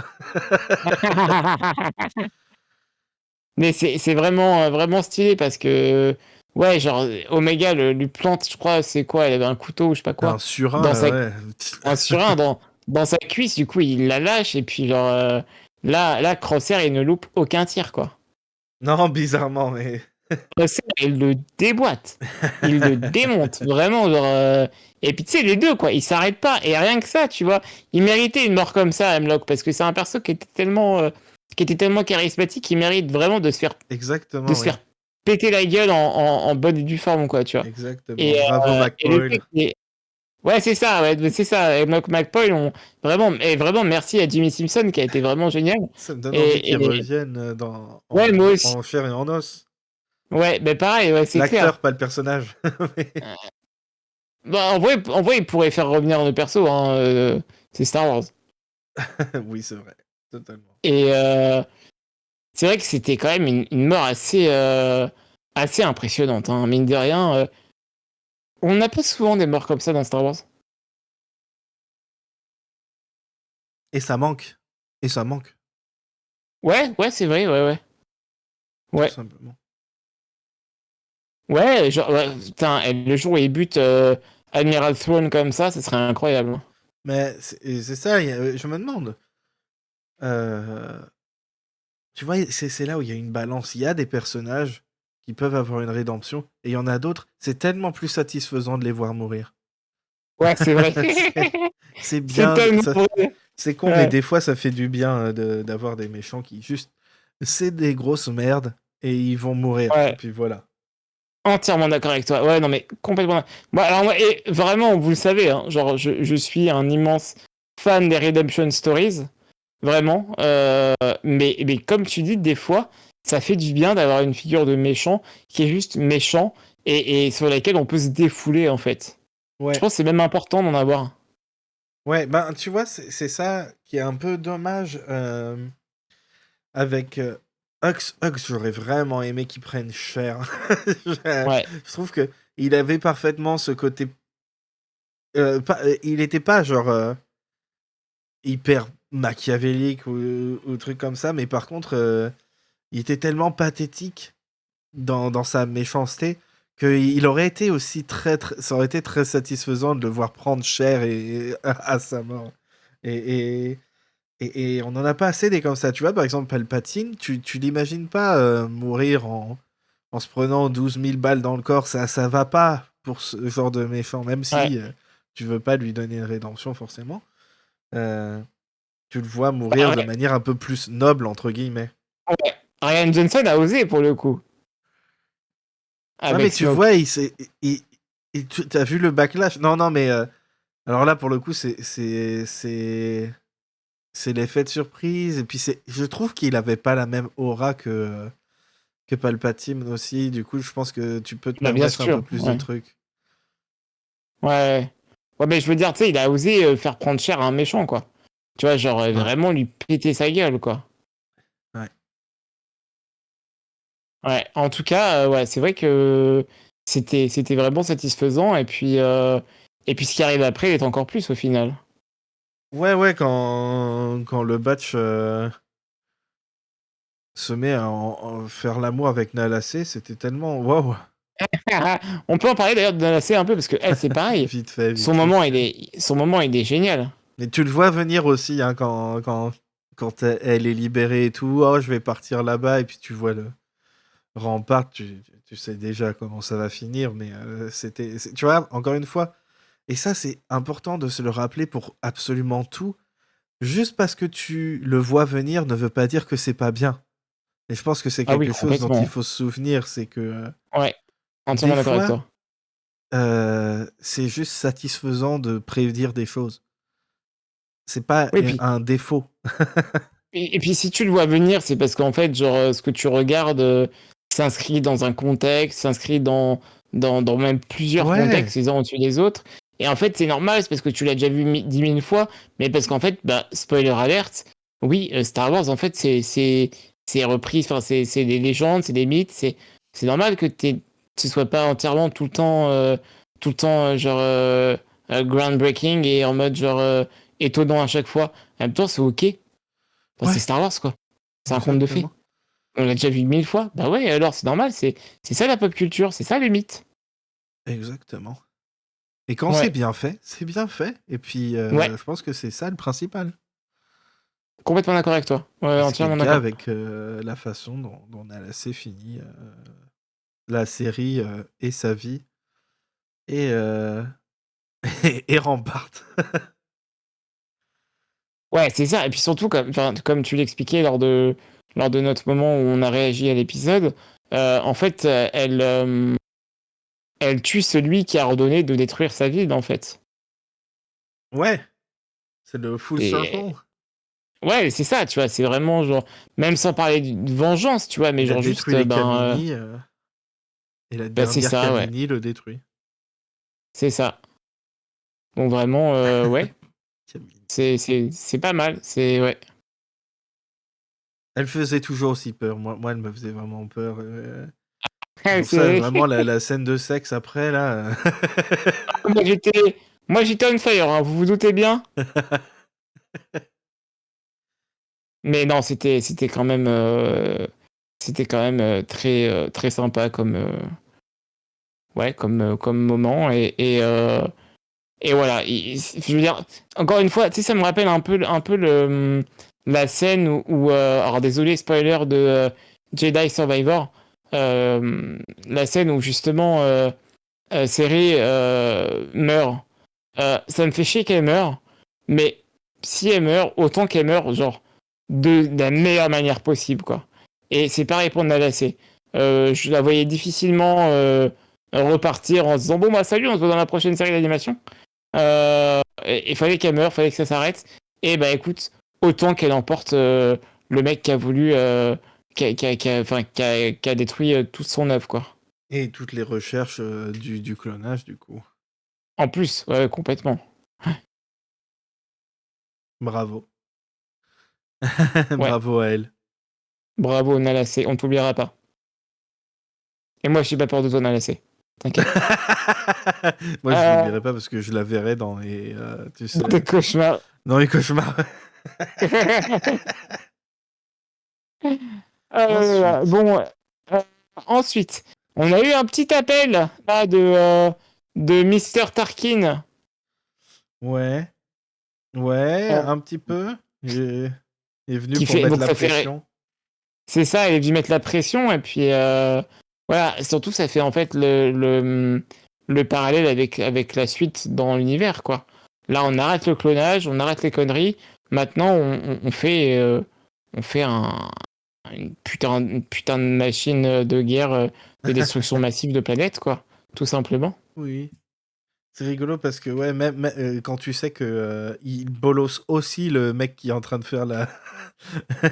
Mais c'est vraiment, vraiment stylé parce que, ouais, genre, Omega lui plante, je crois, c'est quoi? Il avait un couteau ou je sais pas Un quoi, surin, dans sa, ouais. un surin dans sa cuisse, du coup, il la lâche et puis, genre, là, Crosshair, il ne loupe aucun tir, quoi. Non, bizarrement, mais. Crosshair, il le déboîte. Il le démonte, vraiment, genre. Et puis, tu sais, les deux, quoi, ils s'arrêtent pas. Et rien que ça, tu vois, il méritait une mort comme ça, Hemlock, parce que c'est un perso qui était tellement charismatique, il mérite vraiment de Exactement, se oui. faire péter la gueule en bonne et due forme, quoi, tu vois. Exactement. Bravo, Et le McPoyle. fait ouais, c'est ça, ouais, c'est ça. Et McPoy, vraiment, merci à Jimmy Simpson qui a été vraiment génial. Ça me donne envie Et, qu'il et revienne ouais, moi aussi. en chair et en os. Ouais, ben pareil, ouais, c'est clair. L'acteur, pas le personnage. Mais- Bah, en vrai, il pourrait faire revenir nos persos, hein, c'est Star Wars. oui, c'est vrai. Totalement. Et c'est vrai que c'était quand même une mort assez impressionnante, hein, mine de rien. On n'a pas souvent des morts comme ça dans Star Wars. Et ça manque. Et ça manque, Ouais, ouais, c'est vrai, ouais, ouais. tout Ouais. simplement. Ouais, genre, ouais, putain, et le jour où il bute Admiral Thrawn comme ça serait incroyable. Mais c'est ça, je me demande. euh, Tu vois, c'est là où il y a une balance. Il y a des personnages qui peuvent avoir une rédemption, et il y en a d'autres, c'est tellement plus satisfaisant de les voir mourir. Ouais, c'est vrai. c'est c'est C'est bien, tellement vrai. c'est con, mais Ouais, des fois ça fait du bien d'avoir des méchants qui juste, c'est des grosses merdes et ils vont mourir. Et ouais. puis voilà. Entièrement d'accord avec toi. Ouais, non, mais complètement. Bon, alors, moi, et vraiment, vous le savez, hein, genre, je suis un immense fan des Redemption Stories. Vraiment. Mais comme tu dis, des fois, ça fait du bien d'avoir une figure de méchant qui est juste méchant et sur laquelle on peut se défouler, en fait. Je Ouais, pense que c'est même important d'en avoir un. ouais, ben tu vois, c'est ça qui est un peu dommage avec Hux, j'aurais vraiment aimé qu'il prenne cher. Ouais, Je trouve que il avait parfaitement ce côté. Il était pas genre hyper machiavélique ou truc comme ça, mais par contre, il était tellement pathétique dans sa méchanceté qu'il aurait été aussi ça aurait été très satisfaisant de le voir prendre cher à sa mort. Et, et, et on n'en a pas assez des comme ça. Tu vois, par exemple, Palpatine, tu l'imagines pas mourir en se prenant 12 000 balles dans le corps. Ça va pas pour ce genre de méchant, même ouais. si tu veux pas lui donner une rédemption forcément. Euh, tu le vois mourir de manière un peu plus noble, entre guillemets. Ouais. Ryan Johnson a osé pour le coup. Ouais, mais tu vois, tu as vu le backlash. Non, mais alors là, pour le coup, c'est l'effet de surprise. Et puis, je trouve qu'il avait pas la même aura que Palpatine aussi. Du coup, je pense que tu peux te permettre un peu plus de trucs. Ouais, mais je veux dire, tu sais, il a osé faire prendre cher à un méchant, quoi. Tu vois, genre vraiment lui péter sa gueule, quoi. Ouais. Ouais, en tout cas, ouais, c'est vrai que c'était vraiment satisfaisant. Et puis ce qui arrive après est encore plus au final. Ouais, quand le batch se met à faire l'amour avec Nalacé, c'était tellement waouh. On peut en parler d'ailleurs de Nalacé un peu parce que elle, c'est pareil. Vite fait. Son moment, il est génial. Mais tu le vois venir aussi hein, quand elle est libérée et tout. Oh, je vais partir là-bas et puis tu vois le rempart. Tu sais déjà comment ça va finir, mais tu vois, encore une fois. Et ça, c'est important de se le rappeler pour absolument tout. Juste parce que tu le vois venir ne veut pas dire que c'est pas bien. Et je pense que c'est quelque chose dont il faut se souvenir, c'est que ouais, entièrement d'accord avec toi. C'est juste satisfaisant de prédire des choses. C'est pas un défaut. et puis si tu le vois venir, c'est parce qu'en fait, genre, ce que tu regardes s'inscrit dans un contexte, s'inscrit dans même plusieurs contextes les uns au-dessus des autres. Et en fait, c'est normal, c'est parce que tu l'as déjà vu 10 000 fois, mais parce qu'en fait, spoiler alert, oui, Star Wars, en fait, c'est repris, enfin, c'est des légendes, c'est des mythes, c'est normal que ce soit pas entièrement tout le temps, genre, groundbreaking et en mode, genre, étonnant à chaque fois. En même temps, c'est ok. Enfin, c'est Star Wars, quoi. C'est un conte de fées. On l'a déjà vu 1000 fois. Bah ouais, alors c'est normal, c'est ça la pop culture, c'est ça le mythe. Exactement. Et quand c'est bien fait, c'est bien fait. Et puis, je pense que c'est ça le principal. Complètement d'accord avec toi. Ouais, entièrement d'accord. Avec la façon dont Nalacé finit la série et sa vie. Et, et Rampart. Ouais, c'est ça. Et puis surtout, comme tu l'expliquais lors de notre moment où on a réagi à l'épisode, en fait, elle tue celui qui a ordonné de détruire sa ville, en fait. Ouais, c'est le full circle. Ouais, c'est ça, tu vois, c'est vraiment genre, même sans parler de vengeance, tu vois, mais genre juste. Les Kamini, et la dernière Kamini le détruit. C'est ça. Donc vraiment, ouais. C'est pas mal, c'est ouais. Elle faisait toujours aussi peur. Moi, elle me faisait vraiment peur. Pour ça, vraiment, la scène de sexe après, là. Moi, j'étais on fire, hein, vous vous doutez bien. Mais non, c'était quand même, très, très sympa comme, comme moment. Et voilà. Je veux dire, encore une fois, tu sais, ça me rappelle un peu la scène où alors désolé, spoiler de Jedi Survivor. La scène où justement Cere meurt. Ça me fait chier qu'elle meure, mais si elle meurt, autant qu'elle meurt, genre, de la meilleure manière possible, quoi. Et c'est pareil pour Nalacé. Je la voyais difficilement repartir en se disant bon, bah salut, on se voit dans la prochaine série d'animation. Il fallait qu'elle meure, fallait que ça s'arrête. Et bah écoute, autant qu'elle emporte le mec qui a voulu, qui a détruit toute son œuvre, quoi. Et toutes les recherches du clonage, du coup. En plus, ouais, complètement. Bravo. Bravo à elle. Bravo, Nalacé, on t'oubliera pas. Et moi, je suis pas peur de toi, Nalacé. T'inquiète. Moi, je l'oublierai pas parce que je la verrai dans les... tu sais, dans tes cauchemars. Dans les cauchemars. Ensuite. Bon, ensuite, on a eu un petit appel là de Mr. Tarkin. Ouais, un petit peu. Il est venu pour mettre la pression. C'est ça, il est venu mettre la pression et puis voilà, surtout ça fait en fait le parallèle avec la suite dans l'univers, quoi. Là, on arrête le clonage, on arrête les conneries. Maintenant, on fait une putain de machine de guerre, de destruction massive de planètes, quoi, tout simplement. Oui. C'est rigolo parce que ouais, même quand tu sais que il bolosse aussi le mec qui est en train de faire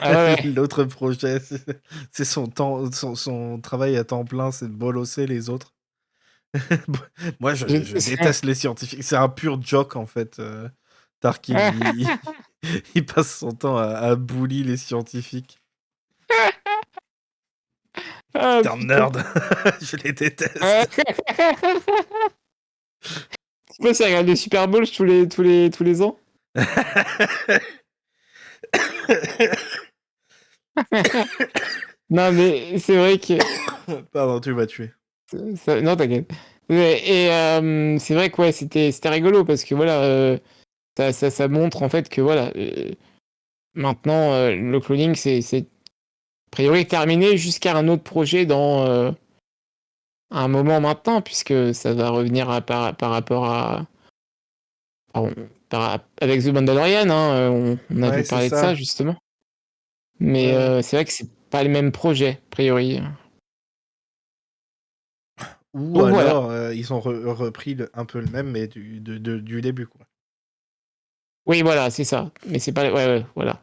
Ah ouais, l'autre projet, c'est son temps, son travail à temps plein, c'est de bolosser les autres. Moi, je ouais. déteste les scientifiques. C'est un pur joke en fait. Tarkin, il passe son temps à bully les scientifiques. Ah Putain de putain. nerd, je les Ouais. déteste. Moi, ça regarde les Super Bowls tous les ans. Non, mais c'est vrai que Pardon, tu m'as tué. non, t'inquiète. Et c'est vrai que ouais, c'était rigolo parce que voilà, ça montre en fait que voilà, maintenant le cloning c'est a priori terminé jusqu'à un autre projet dans un moment maintenant, puisque ça va revenir par rapport à pardon, avec The Mandalorian, hein, on Ouais, avait c'est parlé de ça ça. justement. Mais Ouais, ouais. c'est vrai que c'est pas le même projet a priori. Ou Donc voilà. alors, ils ont repris un peu le même, mais du début, quoi. Oui, voilà, c'est ça. Mais c'est pas ouais, voilà.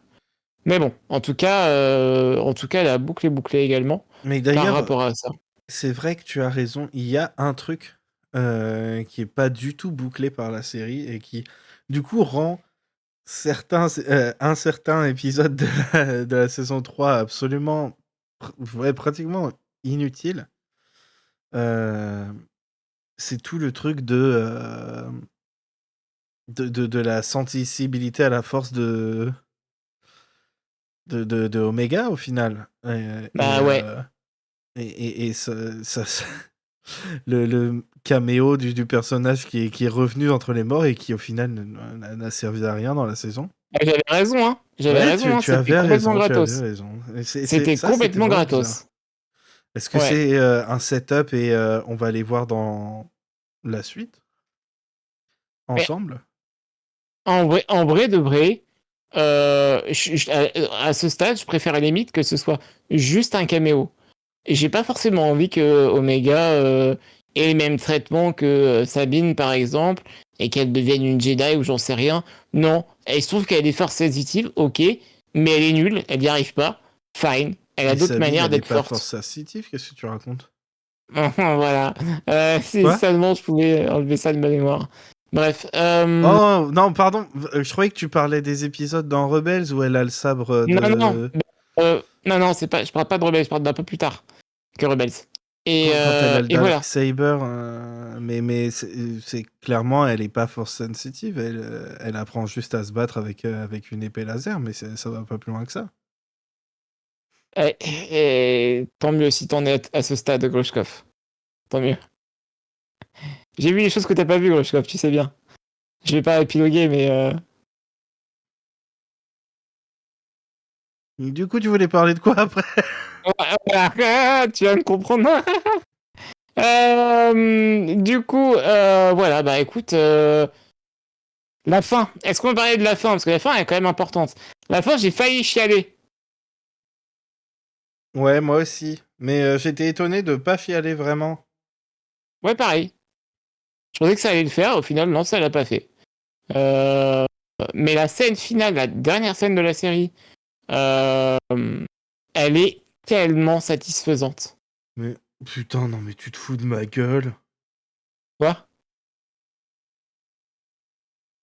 Mais bon, en tout cas, la boucle est bouclée également Mais par d'ailleurs, rapport à ça. c'est vrai que tu as raison. Il y a un truc qui est pas du tout bouclé par la série et qui, du coup, rend un certain épisode de la saison 3 absolument, ouais, pratiquement inutile. Euh, c'est tout le truc de la sensibilité à la force de Omega au final. Bah ouais. Et le caméo du personnage qui est revenu entre les morts et qui au final n'a servi à rien dans la saison. Ah, j'avais raison, hein. J'avais Ouais, raison, hein. tu C'était avais complètement raison, tu avais gratos. raison. Et C'était ça, c'était complètement vraiment bizarre. gratos. Est-ce que Ouais. c'est un setup et on va aller voir dans la suite Mais ensemble? en vrai de vrai, à ce stade, je préfère à la limite que ce soit juste un caméo. Et j'ai pas forcément envie que Omega ait les mêmes traitements que Sabine, par exemple, et qu'elle devienne une Jedi ou j'en sais rien. Non, il se trouve qu'elle a des forces sensitives, ok, mais elle est nulle, elle n'y arrive pas. Fine, elle a Mais d'autres Sabine, manières elle est d'être pas force forte. sensitive, qu'est-ce que tu racontes? Voilà. Si Quoi? seulement je pouvais enlever ça de ma mémoire. Bref. Oh, non, pardon, je croyais que tu parlais des épisodes dans Rebels où elle a le sabre Non, non. de... Non, c'est pas, je parle pas de Rebels, je parle d'un peu plus tard que Rebels. Quand elle a le Et voilà. Darksaber, mais c'est clairement, elle est pas force sensitive, elle apprend juste à se battre avec une épée laser, mais ça va pas plus loin que ça. Et tant mieux si t'en es à ce stade, Grushkov. Tant mieux. J'ai vu les choses que t'as pas vues, Grushkov, tu sais bien. Je vais pas épiloguer, mais... Du coup, tu voulais parler de quoi après? tu vas me comprendre. Du coup, voilà, bah écoute, la fin. Est-ce qu'on va parler de la fin? Parce que la fin est quand même importante. La fin, j'ai failli chialer. Ouais, moi aussi. Mais j'étais étonné de pas chialer vraiment. Ouais, pareil. Je pensais que ça allait le faire, au final, non, ça l'a pas fait. Euh, mais la scène finale, la dernière scène de la série, euh, elle est tellement satisfaisante. Mais putain, non, mais tu te fous de ma gueule. Quoi?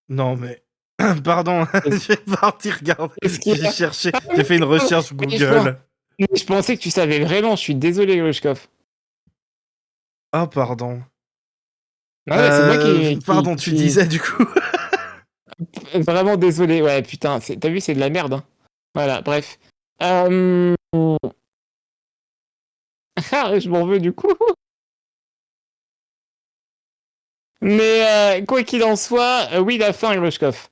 Non, mais pardon, je vais partir regarder. Qu'est-ce qu'il y J'ai a? cherché, Ah j'ai oui, fait une non, recherche mais Google. je pensais que tu savais vraiment, je suis désolé, Grushkov. Ah, pardon. Non, mais c'est moi Pardon, tu disais du coup. Vraiment désolé. Ouais, putain, t'as vu, c'est de la merde. Hein. Voilà, bref. Euh... Ah, je m'en veux du coup. Mais quoi qu'il en soit, oui, la fin, Grushkov.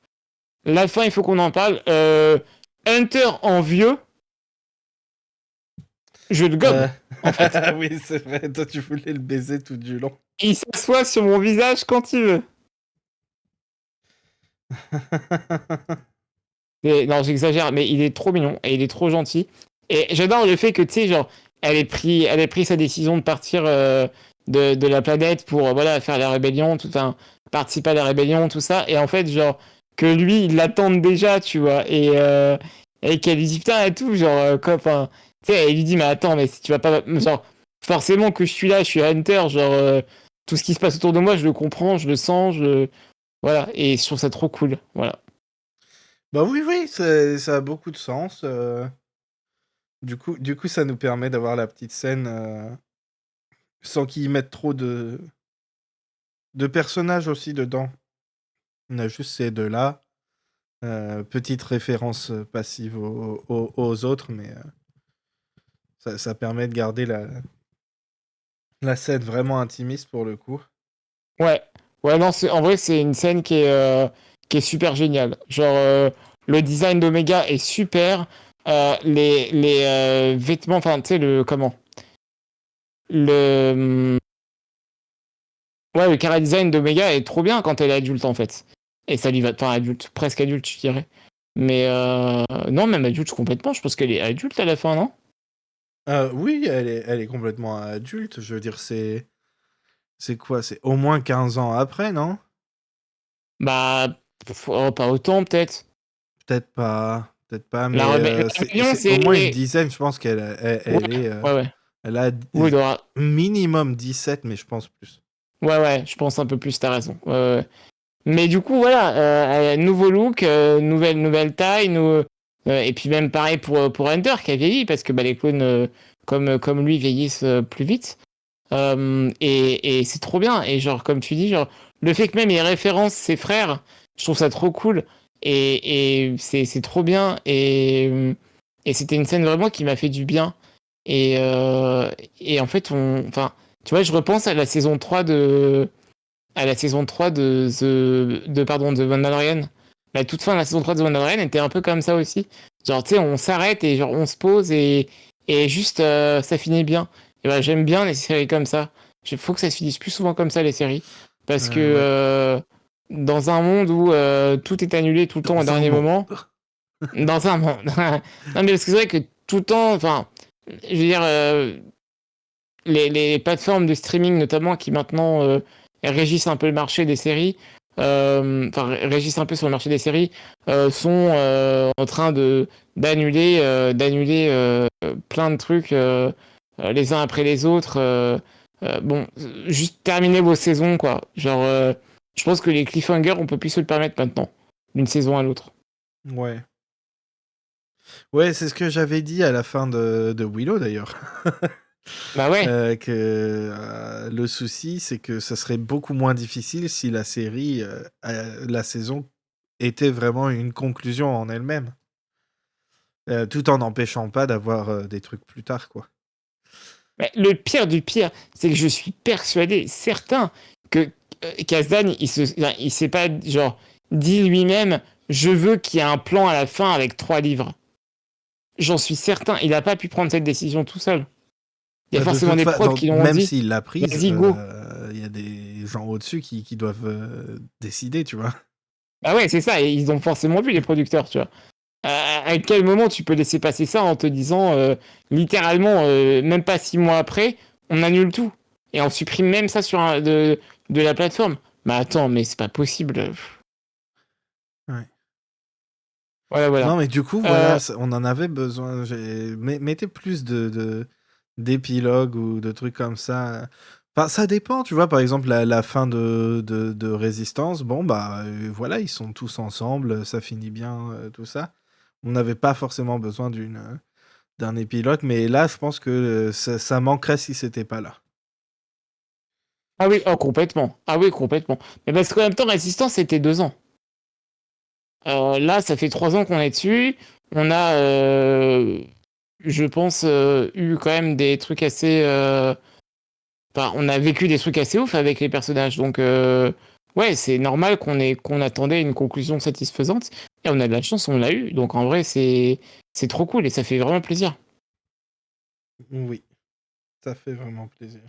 La fin, il faut qu'on en parle. Hunter en vieux, je le gobe, Euh, en fait. oui, c'est vrai, toi tu voulais le baiser tout du long. Il s'assoit sur mon visage quand il veut. Non, j'exagère, mais il est trop mignon et il est trop gentil. Et j'adore le fait que, tu sais, genre, elle ait pris sa décision de partir de la planète pour voilà, faire la rébellion, participer à la rébellion, tout ça. Et en fait, genre, que lui, il l'attende déjà, tu vois. Et qu'elle lui dit, putain, et tout, genre, enfin, tu sais, elle lui dit, mais attends, mais si tu vas pas. Genre, forcément que je suis là, je suis Hunter, genre, tout ce qui se passe autour de moi, je le comprends, je le sens, voilà. Et je trouve ça trop cool, voilà. Bah oui, ça a beaucoup de sens. Du coup, ça nous permet d'avoir la petite scène sans qu'ils mettent trop de personnages aussi dedans. On a juste ces deux-là. Petite référence passive aux autres, mais ça permet de garder la scène vraiment intimiste pour le coup. Ouais, ouais, non, en vrai, c'est une scène qui est super géniale. Genre, le design d'Omega est super. Les vêtements, enfin, tu sais, comment? Le, ouais, le chara design d'Omega est trop bien quand elle est adulte, en fait. Et ça lui va, enfin, adulte, presque adulte, je dirais. Mais non, même adulte complètement, je pense qu'elle est adulte à la fin, non? Oui, elle est complètement adulte. Je veux dire, c'est quoi? C'est au moins 15 ans après, non? Bah, pas autant, peut-être. Peut-être pas, La, mais la c'est rébellion, au moins une c'est. dizaine, je pense Ouais, elle est. ouais, ouais. Elle a Oui, il aura. minimum 17, mais je pense plus. Ouais, ouais, je pense un peu plus, t'as raison. Ouais, ouais. Mais du coup, voilà, nouveau look, nouvelle taille, et puis même pareil pour Hunter qui a vieilli, parce que bah, les clones comme lui vieillissent plus vite. Et c'est trop bien. Et genre, comme tu dis, genre, le fait que même il référence ses frères, je trouve ça trop cool. Et c'est trop bien. Et c'était une scène vraiment qui m'a fait du bien. Et, euh, et en fait, enfin, tu vois, je repense à la saison 3 pardon, de Mandalorian. La toute fin de la saison 3 de Mandalorian était un peu comme ça aussi. Genre, tu sais, on s'arrête et genre on se pose et juste ça finit bien. Et ben, j'aime bien les séries comme ça. Il faut que ça se finisse plus souvent comme ça, les séries. Parce que Ouais. dans un monde où tout est annulé tout le temps au Dans un dernier monde. moment, dans un monde. Non, mais parce que c'est vrai que tout le temps, enfin, je veux dire, les plateformes de streaming notamment qui maintenant régissent un peu le marché des séries, enfin régissent un peu sur le marché des séries, sont en train d'annuler plein de trucs les uns après les autres. Bon, juste terminez vos saisons quoi. Genre, je pense que les cliffhangers on peut plus se le permettre maintenant, d'une saison à l'autre. Ouais. Ouais, c'est ce que j'avais dit à la fin de Willow d'ailleurs. Bah ouais. Que le souci, c'est que ça serait beaucoup moins difficile si la série, la saison était vraiment une conclusion en elle-même. Tout en n'empêchant pas d'avoir des trucs plus tard, quoi. Mais le pire du pire, c'est que je suis persuadé, certain, que Kazdan, il s'est pas genre dit lui-même, je veux qu'il y ait un plan à la fin avec 3 livres. J'en suis certain, il n'a pas pu prendre cette décision tout seul. Il y a De forcément toute des prods façon, qui l'ont même dit, s'il l'a prise, vas-y go. il y a des gens au-dessus qui doivent décider, tu vois. Ah ouais, c'est ça, et ils ont forcément vu les producteurs, tu vois. À quel moment tu peux laisser passer ça en te disant littéralement, même pas 6 mois après, on annule tout et on supprime même ça de la plateforme. Mais attends, mais c'est pas possible. Ouais. Voilà, voilà. Non, mais du coup, Euh, voilà, on en avait besoin. Mettez plus d'épilogues ou de trucs comme ça. Enfin, ça dépend, tu vois. Par exemple, la fin de Résistance, bon, bah voilà, ils sont tous ensemble, ça finit bien, tout ça. On n'avait pas forcément besoin d'un épilogue, mais là, je pense que ça manquerait si c'était pas là. Ah oui, oh, complètement. Ah oui, complètement. Mais parce qu'en même temps, Résistance, c'était 2 ans. Là, ça fait 3 ans qu'on est dessus. On a, je pense, eu quand même des trucs assez. Enfin, on a vécu des trucs assez ouf avec les personnages. Donc, ouais, c'est normal qu'on attendait une conclusion satisfaisante. Et on a de la chance, on l'a eu. Donc, en vrai, c'est trop cool et ça fait vraiment plaisir. Oui, ça fait vraiment plaisir.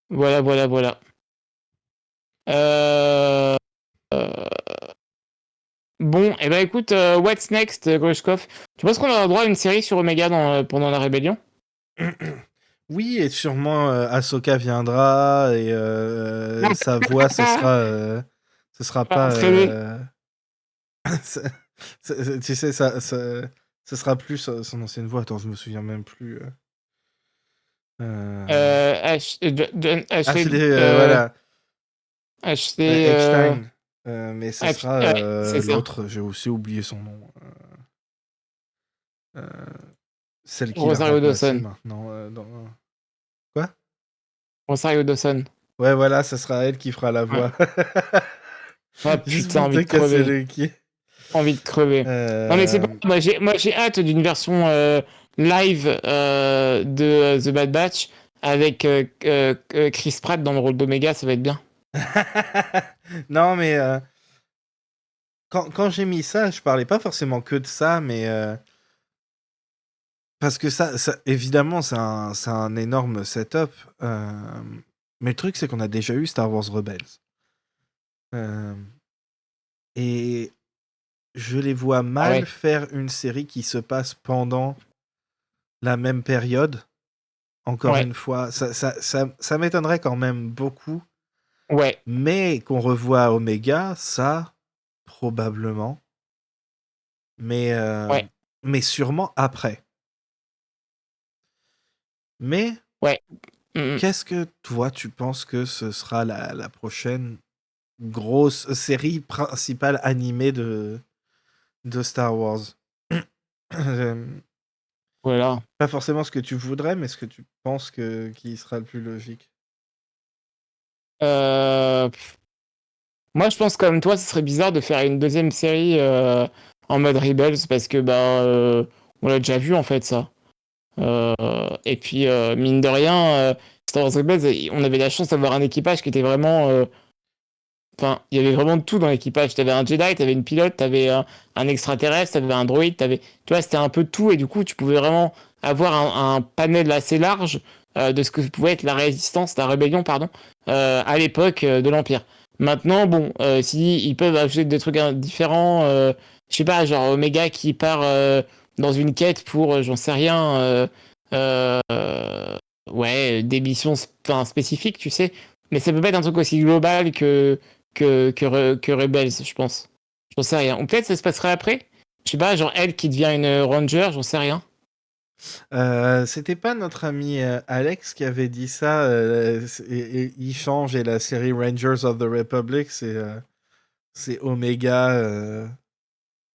Voilà, voilà, voilà. Euh, Bon, et ben écoute, what's next, Grushkov? Tu penses qu'on aura droit à une série sur Omega pendant la rébellion? Oui, et sûrement Ahsoka viendra et Non, sa voix, ce sera pas. très bien. c'est- tu sais, ce sera plus son ancienne voix. Attends, je me souviens même plus. Ashley, Ashley, voilà. Ashley, Eckstein. Mais ce sera ouais, c'est ça. l'autre, j'ai aussi oublié son nom. Euh, Celle qui l'a Rosario remplacé Dawson. maintenant. Quoi? Rosario Dawson. Ouais, voilà, ce sera elle qui fera la Ouais. voix. Ah Juste putain, pour envie te de casser crever. le cul. Envie de crever. Non mais c'est pas. Euh, Moi j'ai hâte d'une version live de The Bad Batch avec Chris Pratt dans le rôle d'Omega, ça va être bien. Non, mais quand j'ai mis ça, je parlais pas forcément que de ça, mais parce que évidemment, c'est un énorme setup. Mais le truc, c'est qu'on a déjà eu Star Wars Rebels. Euh, et je les vois Ah mal ouais. faire une série qui se passe pendant la même période. Encore Ouais. une fois, ça m'étonnerait quand même beaucoup. Ouais. Mais qu'on revoit Omega, ça, probablement. Mais, Ouais. mais sûrement après. Mais Ouais. Mm, mm. qu'est-ce que toi, tu penses que ce sera la prochaine grosse série principale animée de Star Wars? Euh, Voilà. Pas forcément ce que tu voudrais, mais ce que tu penses qui sera le plus logique. Pff. Moi je pense comme toi, ce serait bizarre de faire une deuxième série en mode Rebels parce que on l'a déjà vu en fait ça. Et puis mine de rien, Star Wars Rebels, on avait la chance d'avoir un équipage qui était vraiment enfin, il y avait vraiment de tout dans l'équipage. T'avais un Jedi, t'avais une pilote, t'avais un extraterrestre, t'avais un droïde, tu vois, c'était un peu de tout et du coup, tu pouvais vraiment avoir un panel assez large de ce que pouvait être la résistance, la rébellion, pardon, à l'époque de l'Empire. Maintenant, bon, si ils peuvent ajouter des trucs différents, je sais pas, genre Omega qui part dans une quête pour, j'en sais rien, ouais, des missions spécifiques, tu sais. Mais ça peut pas être un truc aussi global que Rebels, je pense. J'en sais rien. Ou peut-être ça se passerait après. Je sais pas, genre elle qui devient une ranger, j'en sais rien. C'était pas notre ami Alex qui avait dit ça, et il change et la série Rangers of the Republic, c'est Omega,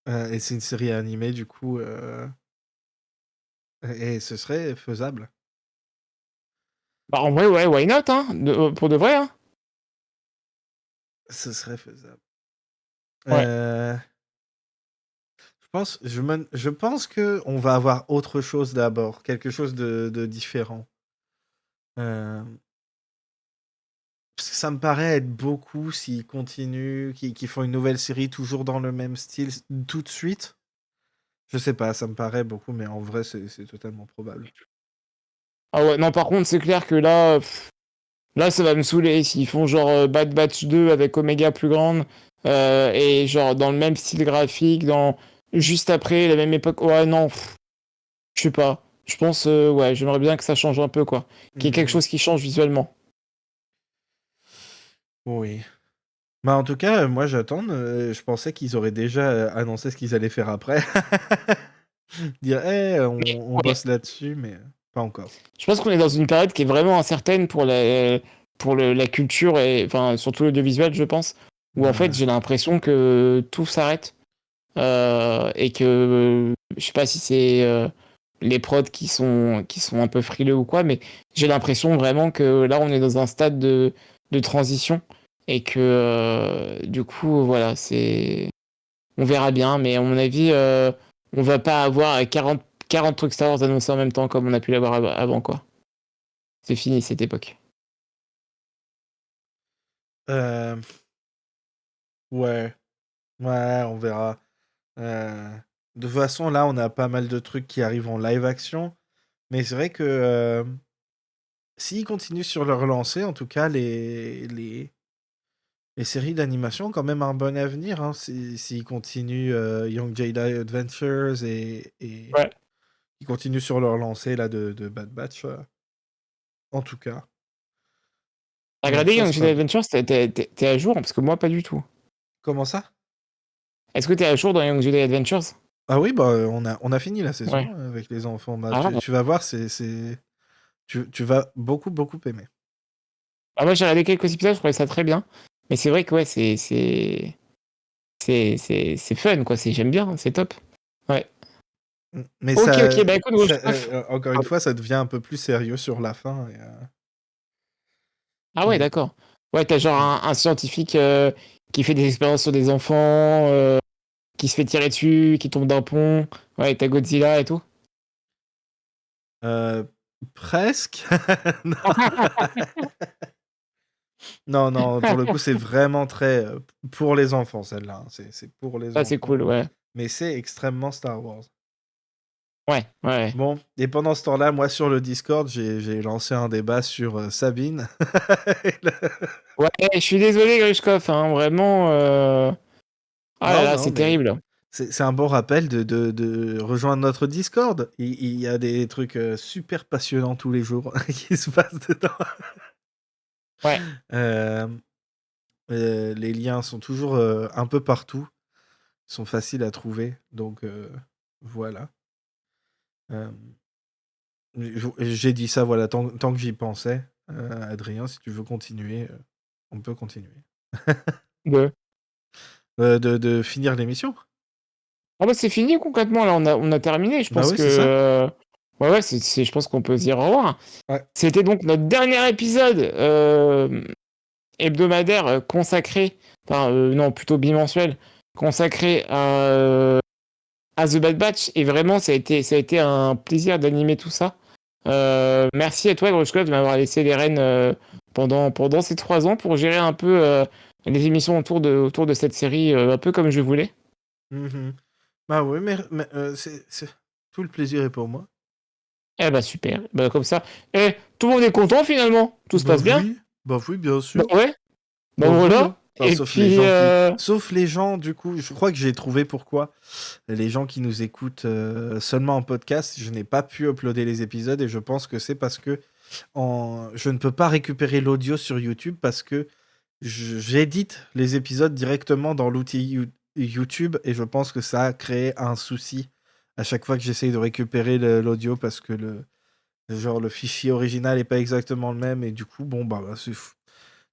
et c'est une série animée du coup, et ce serait faisable. Bah, en vrai, ouais, why not, hein, pour de vrai, hein. Ce serait faisable. Ouais. Je pense que on va avoir autre chose d'abord, quelque chose de différent. Euh, Parce que ça me paraît être beaucoup s'ils continuent, qu'ils font une nouvelle série toujours dans le même style tout de suite. Je sais pas, ça me paraît beaucoup, mais en vrai, c'est totalement probable. Ah ouais, non, par contre, c'est clair que là, là, ça va me saouler. S'ils font genre Bad Batch 2 avec Omega plus grande, et genre dans le même style graphique, juste après, la même époque. Ouais, non, je sais pas. Je pense, ouais, j'aimerais bien que ça change un peu, quoi. Qu'il y ait quelque Hmm, chose qui change visuellement. oui. Bah en tout cas, moi j'attends. Je pensais qu'ils auraient déjà annoncé ce qu'ils allaient faire après. Dire, hey, Mais on ouais, bosse là-dessus, mais pas encore. je pense qu'on est dans une période qui est vraiment incertaine la culture et enfin surtout l'audiovisuel, je pense, où en fait Ouais. j'ai l'impression que tout s'arrête et que je sais pas si c'est les prods qui sont un peu frileux ou quoi, mais j'ai l'impression vraiment que là on est dans un stade de transition et que du coup voilà on verra bien, mais à mon avis on va pas avoir 40 trucs Star Wars annoncés en même temps comme on a pu l'avoir avant quoi. C'est fini cette époque. Euh, ouais. Ouais, on verra. Euh, de toute façon, là, on a pas mal de trucs qui arrivent en live action. Mais c'est vrai que s'ils continuent sur leur lancée, en tout cas, les séries d'animation ont quand même un bon avenir, hein, s'ils continuent Young Jedi Adventures et Ouais. ils continuent sur leur lancée là de Bad Batch, en tout cas. T'as regardé Ça Young sera Jedi bien. Adventures? T'es à jour? Parce que moi, pas du tout. Comment ça? Est-ce que t'es à jour dans Young Jedi Adventures? Ah oui, bah on a fini la Ouais. saison avec les enfants. Bah, Ah, tu vas voir, tu vas beaucoup, beaucoup aimer. moi, j'ai regardé quelques épisodes, je trouvais ça très bien. Mais c'est vrai que ouais, c'est fun, quoi. J'aime bien, c'est top. Ouais. Mais Ok, ok, bah écoute, encore une fois, ça devient un peu plus sérieux sur la fin. Ah ouais, et- d'accord. Ouais, t'as genre Mm. un scientifique qui fait des expériences sur des enfants, qui se fait tirer dessus, qui tombe d'un pont. Ouais, t'as Godzilla et tout. Euh, presque. Non, non, pour le coup, c'est vraiment très pour les enfants, celle-là, hein. C'est pour les Ça, c'est enfants. cool, ouais. Mais c'est extrêmement Star Wars. Ouais, ouais. Bon, et pendant ce temps-là, moi sur le Discord, j'ai lancé un débat sur Sabine. Ouais, je suis désolé, Grushkov, hein, vraiment. Ah là Non, là, non, c'est mais terrible. c'est un bon rappel de rejoindre notre Discord. Il y a des trucs super passionnants tous les jours qui se passent dedans. Ouais. Euh, les liens sont toujours un peu partout. Ils sont faciles à trouver. Donc voilà. Euh, j'ai dit ça, voilà, tant que j'y pensais. Adrien, si tu veux continuer, on peut continuer. De... De finir l'émission. Ah bah c'est fini concrètement, là, on a terminé. Je Bah pense oui, que. c'est ça. Ouais, ouais, je pense qu'on peut se dire au revoir. Ouais. C'était donc notre dernier épisode hebdomadaire consacré, enfin non, plutôt bimensuel, consacré à The Bad Batch. Et vraiment, ça a été un plaisir d'animer tout ça. Merci à toi, Grushkov, de m'avoir laissé les rênes pendant ces 3 ans pour gérer un peu les émissions autour de cette série, un peu comme je voulais. Mhm. Bah oui, mais tout le plaisir est pour moi. Eh bah super, bah comme ça. Eh, tout le monde est content finalement, tout se passe bien. Bah oui, bien Bah sûr. ouais, bah Bah oui, voilà. hein. Enfin, Et puis, sauf les gens, du coup, je crois que j'ai trouvé pourquoi. Les gens qui nous écoutent seulement en podcast, je n'ai pas pu uploader les épisodes et je pense que c'est parce que je ne peux pas récupérer l'audio sur YouTube parce que j'édite les épisodes directement dans l'outil YouTube et je pense que ça a créé un souci à chaque fois que j'essaye de récupérer l'audio parce que le fichier original n'est pas exactement le même et du coup, bon, bah c'est fou.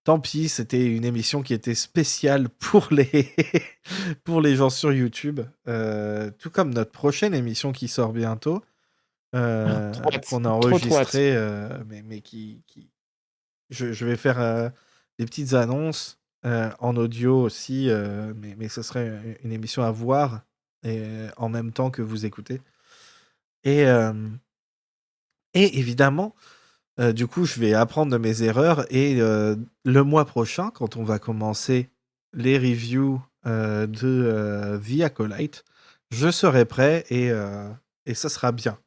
Tant pis, c'était une émission qui était spéciale pour pour les gens sur YouTube. Tout comme notre prochaine émission qui sort bientôt, trop hâte, qu'on a trop hâte. enregistrée, mais je vais faire des petites annonces en audio aussi, mais ce serait une émission à voir et, en même temps que vous écoutez. Et, euh, et évidemment, du coup, je vais apprendre de mes erreurs et le mois prochain, quand on va commencer les reviews de The Acolyte, je serai prêt et ça sera bien.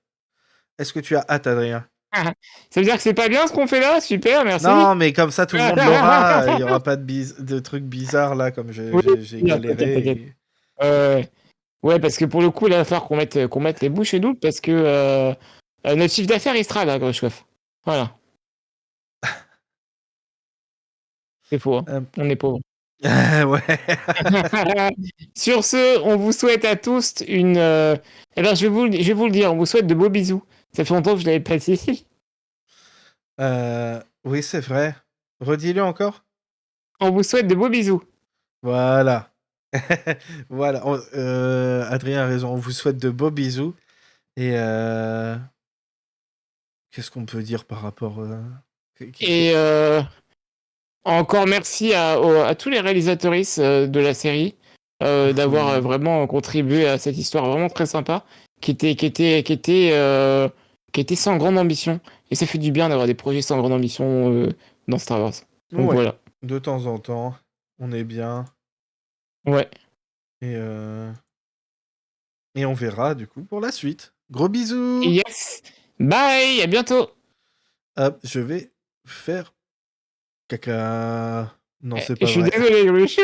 Est-ce que tu as hâte, Adrien? Ça veut dire que c'est pas bien ce qu'on fait là? Super, Non, merci. mais comme ça, tout le monde l'aura. Il n'y aura pas de trucs bizarres là, comme Oui, j'ai non, t'inquiète, galéré. t'inquiète. Ouais, parce que pour le coup, là, il va falloir qu'on mette les bouchées doubles parce que notre chiffre d'affaires, il sera là, Grushkov. Voilà, c'est faux, hein. Euh, On est pauvres. ouais. Sur ce, on vous souhaite à tous une. Eh ben, je vais vous le dire, on vous souhaite de beaux bisous. Ça fait longtemps que je l'avais pas dit. Oui, c'est vrai. Redis-le encore. On vous souhaite de beaux bisous. Voilà. Voilà. Adrien a raison. On vous souhaite de beaux bisous. Et qu'est-ce qu'on peut dire par rapport Et encore merci à tous les réalisatrices de la série d'avoir Oui. vraiment contribué à cette histoire vraiment très sympa qui était sans grande ambition. Et ça fait du bien d'avoir des projets sans grande ambition dans Star Wars. Donc Ouais. voilà. De temps en temps, on est bien. Ouais. Et, euh, et on verra du coup pour la suite. Gros bisous. Yes. Bye. À bientôt. Hop, je vais faire caca. Non, c'est pas Je suis vrai. désolé, Louis.